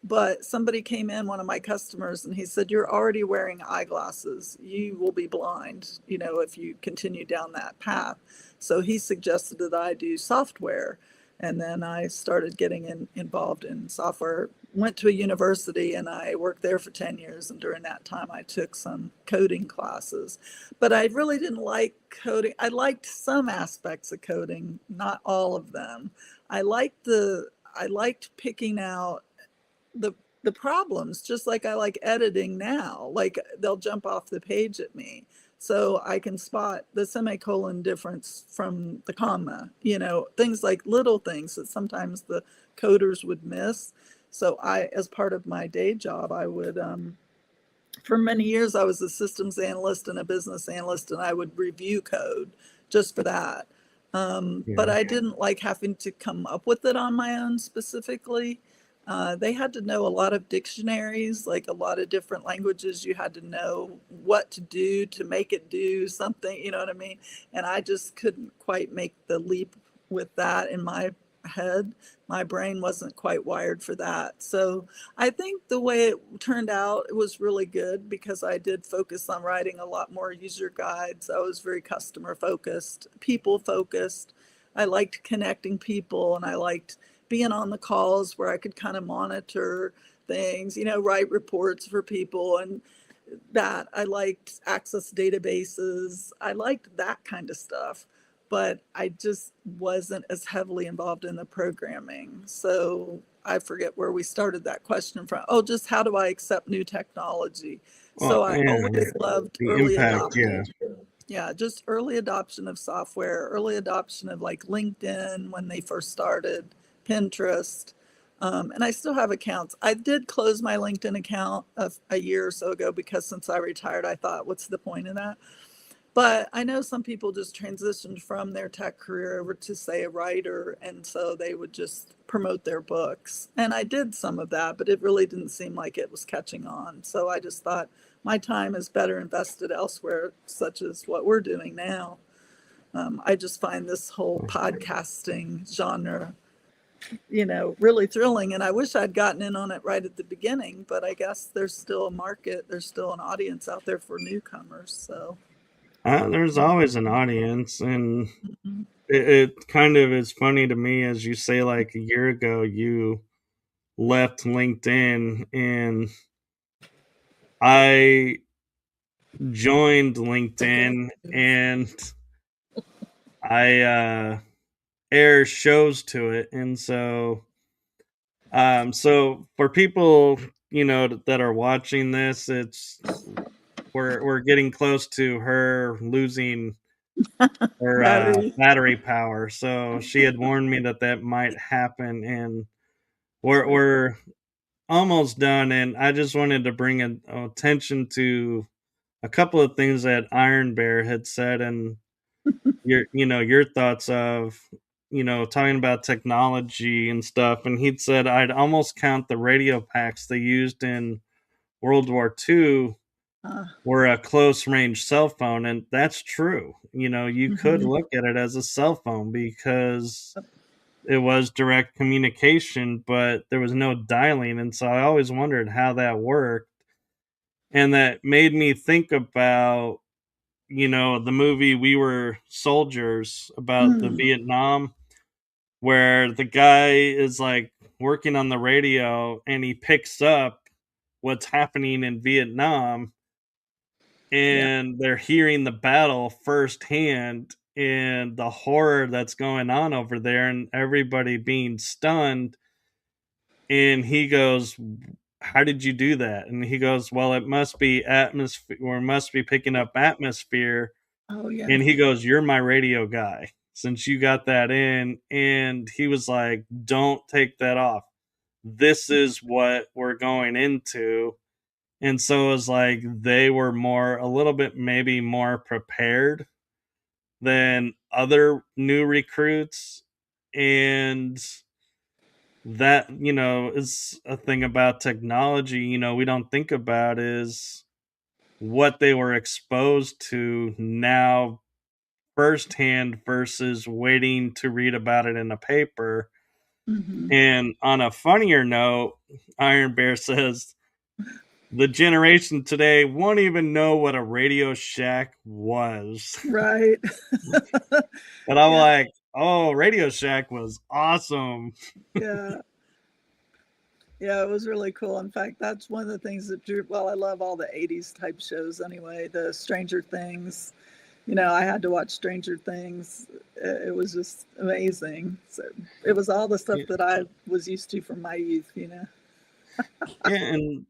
But somebody came in, one of my customers, and he said, "You're already wearing eyeglasses. You will be blind, if you continue down that path." So he suggested that I do software. And then I started getting involved in software. Went to a university and I worked there for 10 years. And during that time, I took some coding classes. But I really didn't like coding. I liked some aspects of coding, not all of them. I liked picking out the the problems, just like I like editing now. Like they'll jump off the page at me. So I can spot the semicolon difference from the comma, things like little things that sometimes the coders would miss. So as part of my day job, I would, for many years, I was a systems analyst and a business analyst, and I would review code just for that. But Yeah. I didn't like having to come up with it on my own specifically. They had to know a lot of dictionaries, like a lot of different languages. You had to know what to do to make it do something, you know what I mean? And I just couldn't quite make the leap with that in my head. My brain wasn't quite wired for that. So I think the way it turned out, it was really good because I did focus on writing a lot more user guides. I was very customer focused, people focused. I liked connecting people, and I liked being on the calls where I could kind of monitor things, write reports for people, and that. I liked access databases. I liked that kind of stuff, but I just wasn't as heavily involved in the programming. So I forget where we started that question from. Oh, just how do I accept new technology? Well, So I yeah, always loved the early impact, yeah. adoption. Yeah, just early adoption of software, early adoption of like LinkedIn when they first started, Pinterest. And I still have accounts. I did close my LinkedIn account a year or so ago because since I retired, I thought, what's the point of that? But I know some people just transitioned from their tech career over to, say, a writer, and so they would just promote their books. And I did some of that, but it really didn't seem like it was catching on. So I just thought my time is better invested elsewhere, such as what we're doing now. I just find this whole podcasting genre, really thrilling. And I wish I'd gotten in on it right at the beginning, but I guess there's still a market, there's still an audience out there for newcomers. So, There's always an audience, and mhm. it kind of is funny to me as you say, like a year ago, you left LinkedIn, and I joined LinkedIn, and I air shows to it, and so for people that are watching this, we're getting close to her losing her Battery. battery power. So she had warned me that might happen, and we're almost done. And I just wanted to bring attention to a couple of things that Iron Bear had said, and your thoughts of talking about technology and stuff. And he'd said I'd almost count the radio packs they used in World War II Uh, were a close range cell phone, and that's true. You could mhm. look at it as a cell phone because it was direct communication, but there was no dialing, and so I always wondered how that worked. And that made me think about the movie We Were Soldiers about the Mm, Vietnam, where the guy is like working on the radio and he picks up what's happening in Vietnam, yeah. and they're hearing the battle firsthand. and the horror that's going on over there and everybody being stunned. And he goes, how did you do that? And he goes, well, it must be atmosphere, or must be picking up atmosphere. Oh yeah. And he goes, you're my radio guy since you got that in. And he was like, don't take that off. This is what we're going into. And so it was like they were a little bit maybe more prepared than other new recruits. And that, is a thing about technology, we don't think about is what they were exposed to now firsthand versus waiting to read about it in a paper. Mm-hmm. And on a funnier note, Iron Bear says the generation today won't even know what a Radio Shack was. Right. And I'm Yeah. like, oh, Radio Shack was awesome. Yeah. Yeah, it was really cool. In fact, that's one of the things that drew, well, I love all the 80s type shows anyway, the Stranger Things. I had to watch Stranger Things. It was just amazing. So it was all the stuff Yeah, that I was used to from my youth, and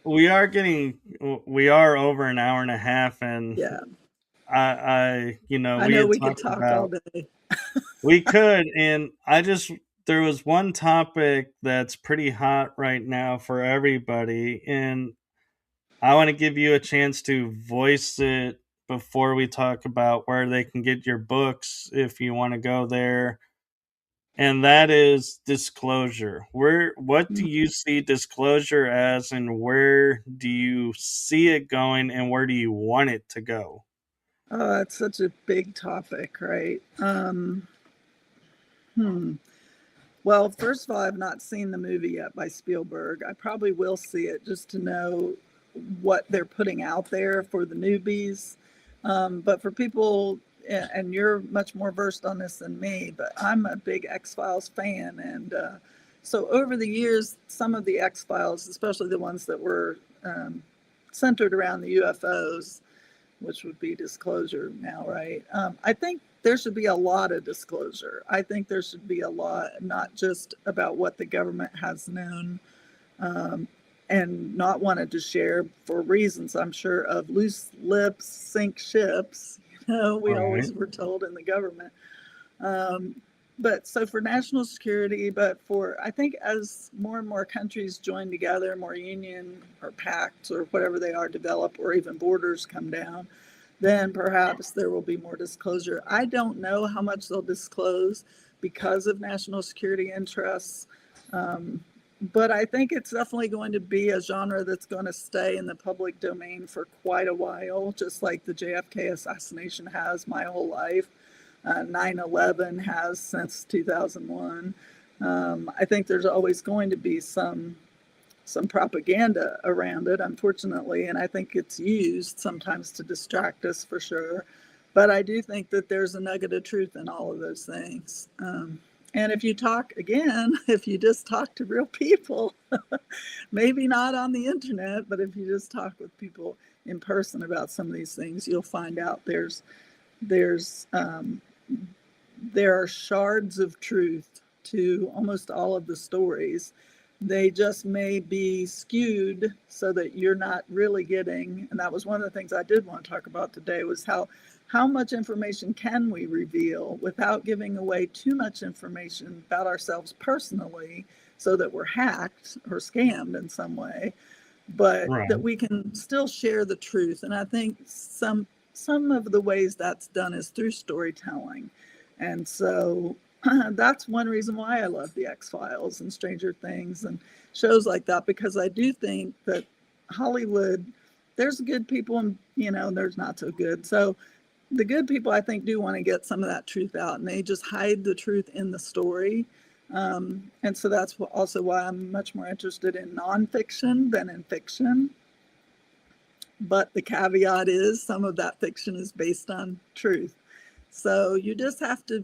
we are over an hour and a half, and Yeah. I we know had we could talked talk all about, day. we could, and there was one topic that's pretty hot right now for everybody, and I want to give you a chance to voice it before we talk about where they can get your books if you want to go there. And that is disclosure. What do Mm. you see disclosure as, and where do you see it going, and where do you want it to go? Oh, it's such a big topic, right? Hmm. Well, first of all, I've not seen the movie yet by Spielberg. I probably will see it just to know what they're putting out there for the newbies. But for people, and you're much more versed on this than me, but I'm a big X Files fan. And so over the years, some of the X Files, especially the ones that were centered around the UFOs, which would be disclosure now, right? I think there should be a lot of disclosure. I think there should be a lot, not just about what the government has known um, and not wanted to share for reasons, I'm sure, of loose lips sink ships. We Right. always were told in the government. Um, but so for national security, but for, I think as more and more countries join together, more union or pacts or whatever they are develop, or even borders come down, then perhaps there will be more disclosure. I don't know how much they'll disclose because of national security interests. Um, but I think it's definitely going to be a genre that's going to stay in the public domain for quite a while, just like the JFK assassination has my whole life. 9/11 has since 2001. I think there's always going to be some propaganda around it, unfortunately, and I think it's used sometimes to distract us for sure. But I do think that there's a nugget of truth in all of those things. And if you talk again, if you just talk to real people, maybe not on the internet, but if you just talk with people in person about some of these things, you'll find out there's there are shards of truth to almost all of the stories. They just may be skewed so that you're not really getting, and that was one of the things I did want to talk about today, was how much information can we reveal without giving away too much information about ourselves personally so that we're hacked or scammed in some way, but that Right. we can still share the truth. And I think some of the ways that's done is through storytelling. And so that's one reason why I love the X Files and Stranger Things and shows like that, because I do think that Hollywood, there's good people and there's not so good. So the good people, I think, do want to get some of that truth out, and they just hide the truth in the story. And so that's also why I'm much more interested in nonfiction than in fiction. But the caveat is some of that fiction is based on truth. So you just have to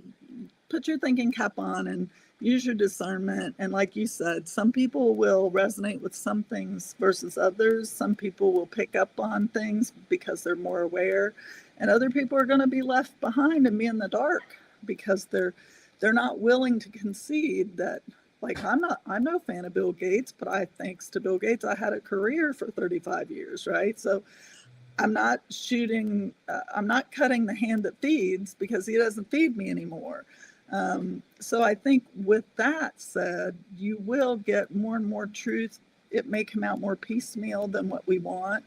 put your thinking cap on and use your discernment. And like you said, some people will resonate with some things versus others. Some people will pick up on things because they're more aware. and other people are going to be left behind and be in the dark because they're not willing to concede that, like, I'm no fan of Bill Gates, but thanks to Bill Gates I had a career for 35 years, right? So I'm not shooting, I'm not cutting the hand that feeds because he doesn't feed me anymore. So I think with that said, you will get more and more truth. It may come out more piecemeal than what we want,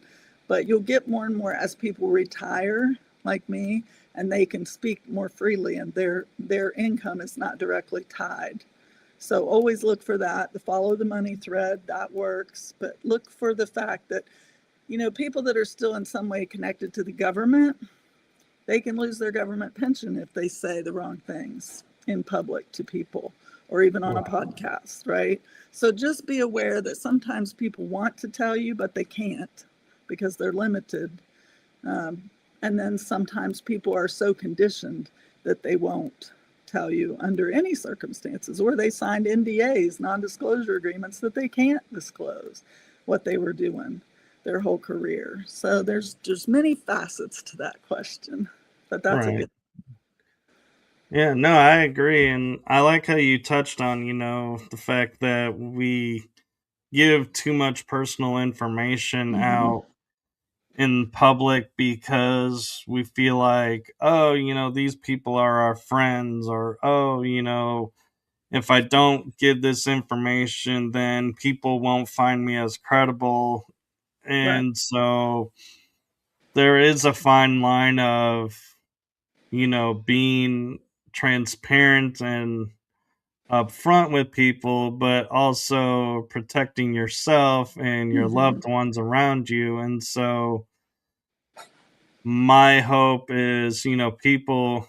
but you'll get more and more as people retire, like me, and they can speak more freely, and their income is not directly tied. So always look for that. The follow the money thread, that works, but look for the fact that, people that are still in some way connected to the government, they can lose their government pension if they say the wrong things in public to people or even on a podcast, right? So just be aware that sometimes people want to tell you, but they can't because they're limited. And then sometimes people are so conditioned that they won't tell you under any circumstances, or they signed NDAs, non-disclosure agreements, that they can't disclose what they were doing their whole career. So there's many facets to that question, but that's a good. Yeah, no, I agree. And I like how you touched on, the fact that we give too much personal information Mm-hmm. out in public because we feel like, oh, these people are our friends, or, oh, if I don't give this information, then people won't find me as credible. Right. And so there is a fine line of, being transparent and upfront with people, but also protecting yourself and your Mm-hmm. loved ones around you. And so my hope is, people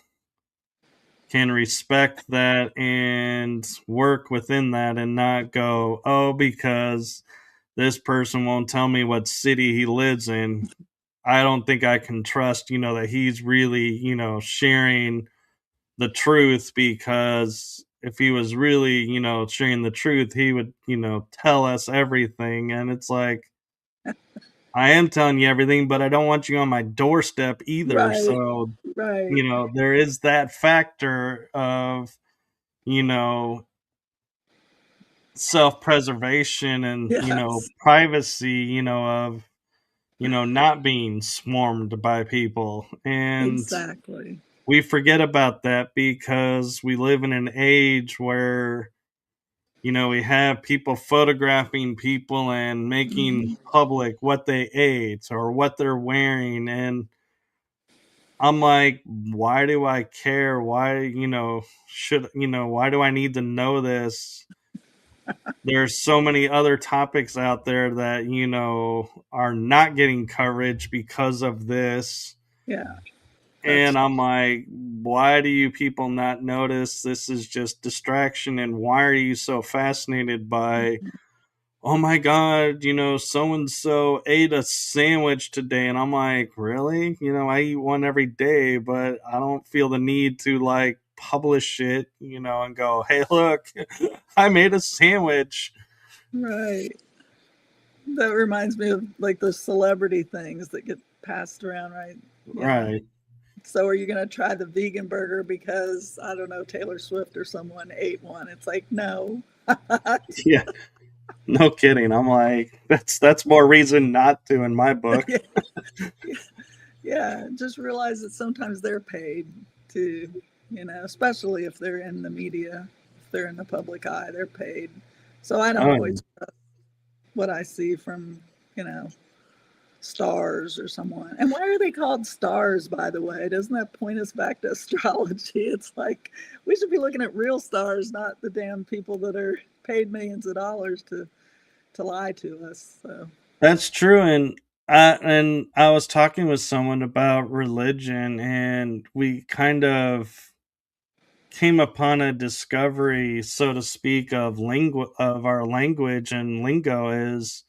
can respect that and work within that and not go, oh, because this person won't tell me what city he lives in, I don't think I can trust, that he's really, sharing the truth, because if he was really, sharing the truth, he would, tell us everything. And it's like, I am telling you everything, but I don't want you on my doorstep either. Right. So, Right. there is that factor of, you know, self preservation and, Yes. privacy, of, not being swarmed by people. And Exactly. we forget about that because we live in an age where, we have people photographing people and making Mm-hmm. public what they ate or what they're wearing. And I'm like, why do I care? Why, why do I need to know this? There's so many other topics out there that, are not getting coverage because of this. Yeah. And That's I'm like, why do you people not notice this is just distraction? And why are you so fascinated by, oh my God, so and so ate a sandwich today? And I'm like, really? I eat one every day, but I don't feel the need to like publish it, and go, hey, look, I made a sandwich. right. That reminds me of like those celebrity things that get passed around, right? Yeah. Right. So are you going to try the vegan burger because, I don't know, Taylor Swift or someone ate one? It's like, no. Yeah. No kidding. I'm like, that's more reason not to in my book. Yeah. Yeah. Just realize that sometimes they're paid to, especially if they're in the media, if they're in the public eye, they're paid. So I don't Oh, always trust what I see from, you know, stars or someone. And why are they called stars, by the way? Doesn't that point us back to astrology? It's like we should be looking at real stars, not the damn people that are paid millions of dollars to lie to us. So that's true. And I was talking with someone about religion, and we kind of came upon a discovery, so to speak, of our language and lingo. Is,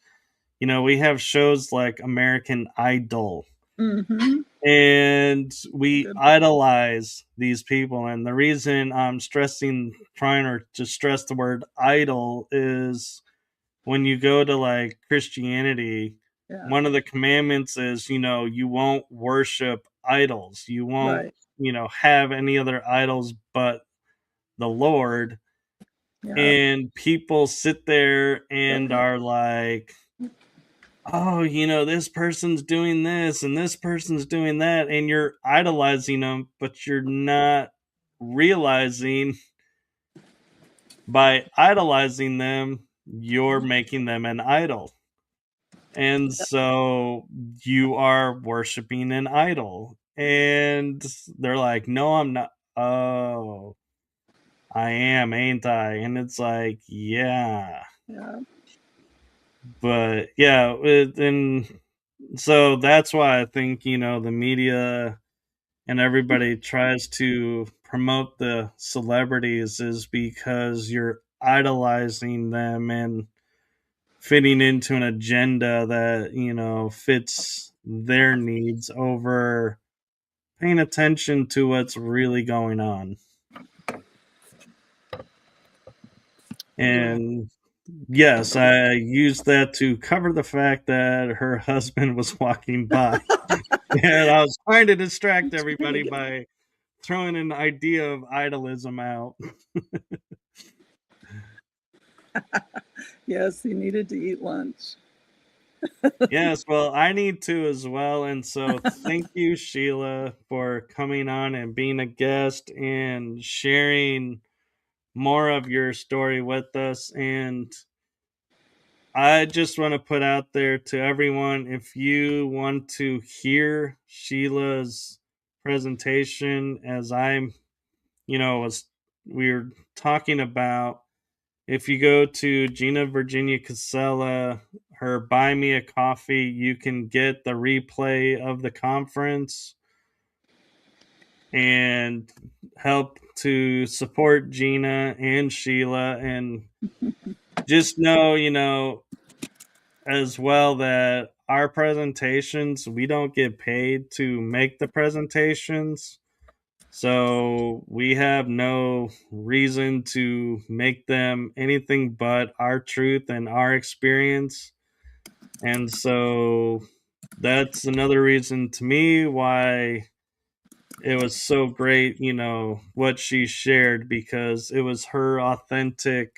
we have shows like American Idol, mm-hmm. and we Good one. idolize these people. And the reason I'm trying to stress the word idol is, when you go to like Christianity, Yeah. one of the commandments is, you won't worship idols. You won't, Right. have any other idols but the Lord. Yeah. And people sit there Go and ahead. are like, oh, this person's doing this and this person's doing that, and you're idolizing them, but you're not realizing by idolizing them, you're making them an idol. And so you are worshiping an idol. And they're like, no, I'm not. Oh, I am, ain't I? And it's like, yeah. Yeah. But yeah, and so that's why I think, the media and everybody tries to promote the celebrities is because you're idolizing them and fitting into an agenda that, fits their needs over paying attention to what's really going on. Yeah. And yes, I used that to cover the fact that her husband was walking by. And I was trying to distract I'm trying to everybody get. by throwing an idea of idolism out. Yes, he needed to eat lunch. Yes, well, I need to as well. And so thank you, Sheila, for coming on and being a guest and sharing more of your story with us. And I just want to put out there to everyone, if you want to hear Sheila's presentation, as was we were talking about, if you go to Gina Virginia Casella, her Buy Me a Coffee, you can get the replay of the conference and help to support Gina and Sheila. And just know, as well, that our presentations, we don't get paid to make the presentations. So we have no reason to make them anything but our truth and our experience. And so that's another reason to me why it was so great, what she shared, because it was her authentic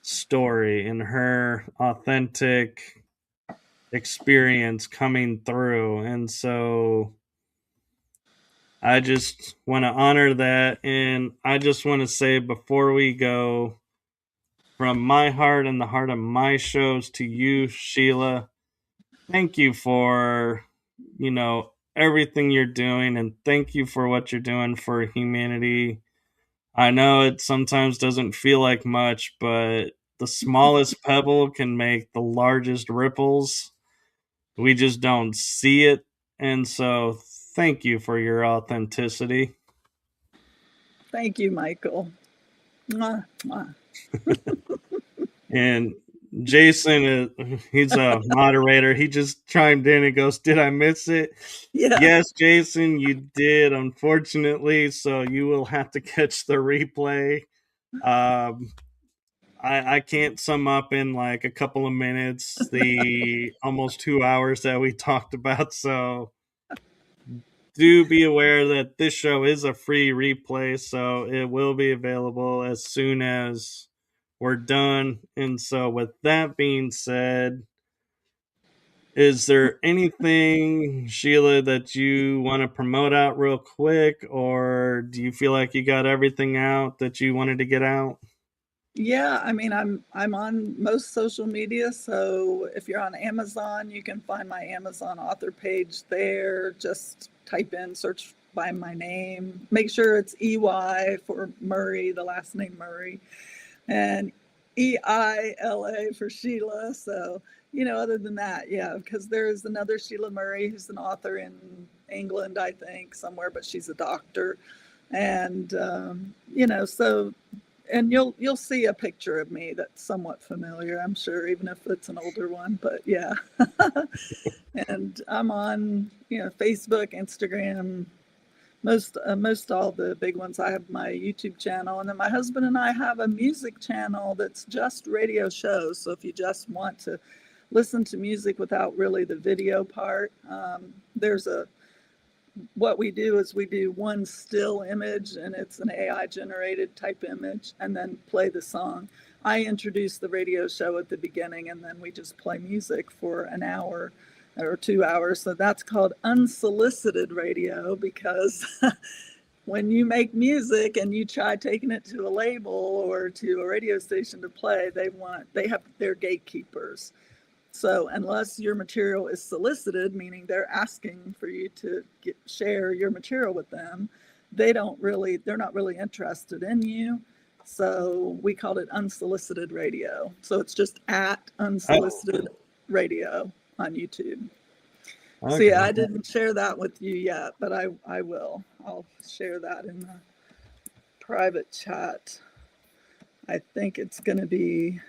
story and her authentic experience coming through. And so I just want to honor that. And I just want to say before we go, from my heart and the heart of my shows to you, Sheila, thank you for, everything you're doing. And thank you for what you're doing for humanity. I know it sometimes doesn't feel like much, but the smallest pebble can make the largest ripples. We just don't see it. And so thank you for your authenticity. Thank you, Michael. Mwah, mwah. And Jason, he's a moderator. He just chimed in and goes, "Did I miss it?" Yeah. Yes, Jason, you did, unfortunately. So you will have to catch the replay. Um, I can't sum up in like a couple of minutes the almost 2 hours that we talked about. So do be aware that this show is a free replay, so it will be available as soon as we're done. And so, with that being said, is there anything, Sheila, that you want to promote out real quick, or do you feel like you got everything out that you wanted to get out? Yeah, I mean, I'm on most social media, so if you're on Amazon, you can find my Amazon author page there. Just type in, search by my name. Make sure it's EY for Murray, the last name Murray, and EILA for Sheila. So, other than that, yeah, because there's another Sheila Murray who's an author in England, I think, somewhere, but she's a doctor. And, so and you'll see a picture of me that's somewhat familiar, I'm sure, even if it's an older one. But yeah, and I'm on Facebook, Instagram, most all the big ones. I have my YouTube channel, and then my husband and I have a music channel that's just radio shows. So if you just want to listen to music without really the video part, there's what we do is we do one still image, and it's an AI generated type image, and then play the song. I introduce the radio show at the beginning, and then we just play music for an hour or 2 hours. So that's called unsolicited radio, because when you make music and you try taking it to a label or to a radio station to play, they have their gatekeepers. So unless your material is solicited, meaning they're asking for you to share your material with them, they're not really interested in you. So we called it unsolicited radio. So it's just at Oh, unsolicited radio on YouTube. So yeah, okay. I didn't share that with you yet, but I will. I'll share that in the private chat. I think it's going to be,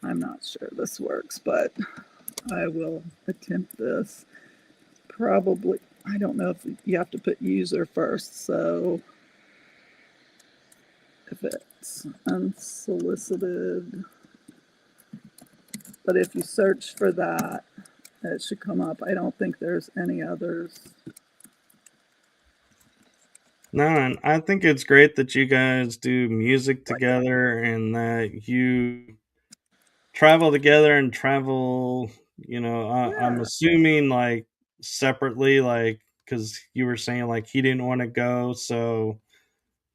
I'm not sure this works, but I will attempt this. Probably, I don't know if you have to put user first. So if it's unsolicited, but if you search for that, it should come up. I don't think there's any others. No, and I think it's great that you guys do music together and that you travel together and travel, I'm Yeah. assuming like separately, like, because you were saying like he didn't want to go, so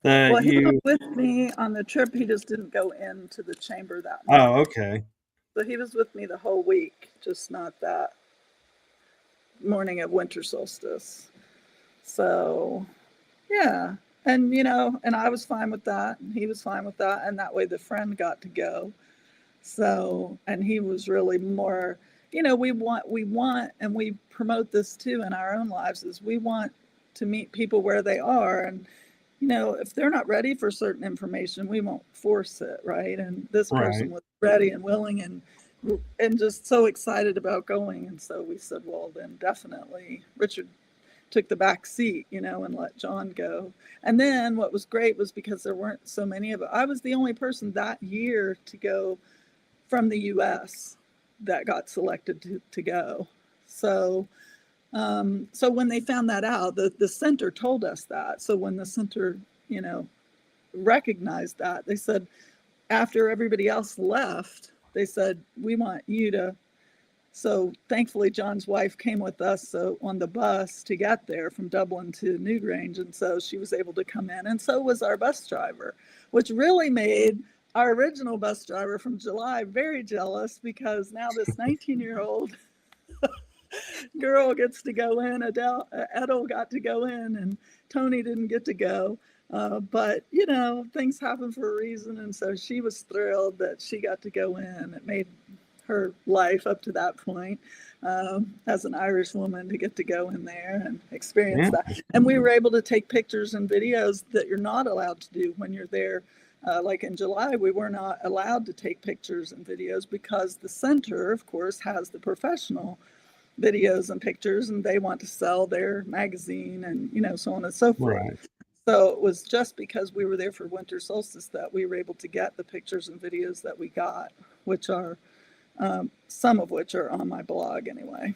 that Well, he was you. with me on the trip. He just didn't go into the chamber that month. Oh, okay. So he was with me the whole week, just not that morning of winter solstice. So, yeah. And, and I was fine with that. And he was fine with that. And that way the friend got to go. So, and he was really more, we want, and we promote this too in our own lives, is we want to meet people where they are. And, if they're not ready for certain information, we won't force it, right? And this Right. person was ready and willing and just so excited about going. And so we said, well, then definitely Richard took the back seat, and let John go. And then what was great was because there weren't so many of it. I was the only person that year to go from the US that got selected to go. So when they found that out, the center told us that. So when the center, recognized that, they said, after everybody else left, they said, we want you to. So thankfully, John's wife came with us on the bus to get there from Dublin to Newgrange. And so she was able to come in. And so was our bus driver, which really made our original bus driver from July very jealous, because now this 19-year-old girl gets to go in. Edel got to go in, and Tony didn't get to go. But things happen for a reason, and so she was thrilled that she got to go in. It made her life up to that point, as an Irish woman, to get to go in there and experience Yeah. that. And we were able to take pictures and videos that you're not allowed to do when you're there. Like in July, we were not allowed to take pictures and videos because the center, of course, has the professional videos and pictures, and they want to sell their magazine and so on and so forth. Right. So it was just because we were there for winter solstice that we were able to get the pictures and videos that we got, which are some of which are on my blog anyway.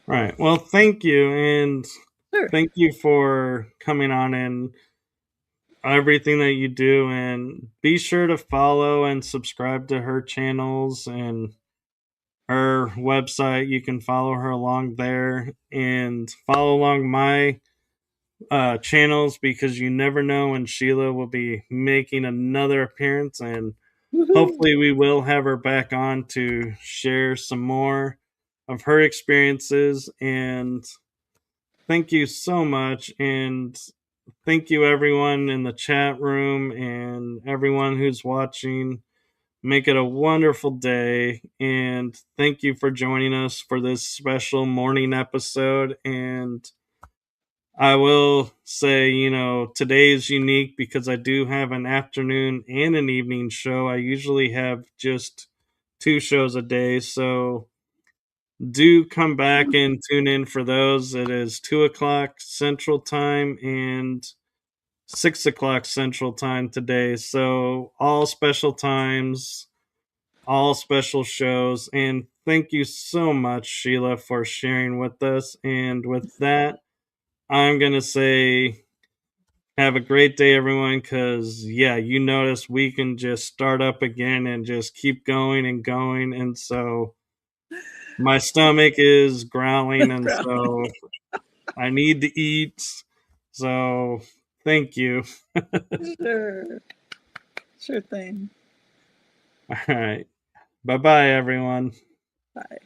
Right. Well, thank you, and Sure. thank you for coming on and everything that you do, and be sure to follow and subscribe to her channels and her website. You can follow her along there and follow along my channels, because you never know when Sheila will be making another appearance, and Woohoo. hopefully we will have her back on to share some more of her experiences. And thank you so much, and thank you everyone in the chat room and everyone who's watching. Make it a wonderful day, and thank you for joining us for this special morning episode. And I will say, today is unique because I do have an afternoon and an evening show. I usually have just two shows a day, so do come back and tune in for those. It is 2 o'clock Central Time and 6 o'clock Central Time today. So all special times, all special shows. And thank you so much, Sheila, for sharing with us. And with that, I'm going to say have a great day, everyone, because, yeah, you notice we can just start up again and just keep going and going. And so my stomach is growling, and so I need to eat. So thank you. Sure. Sure thing. All right. Bye bye, everyone. Bye.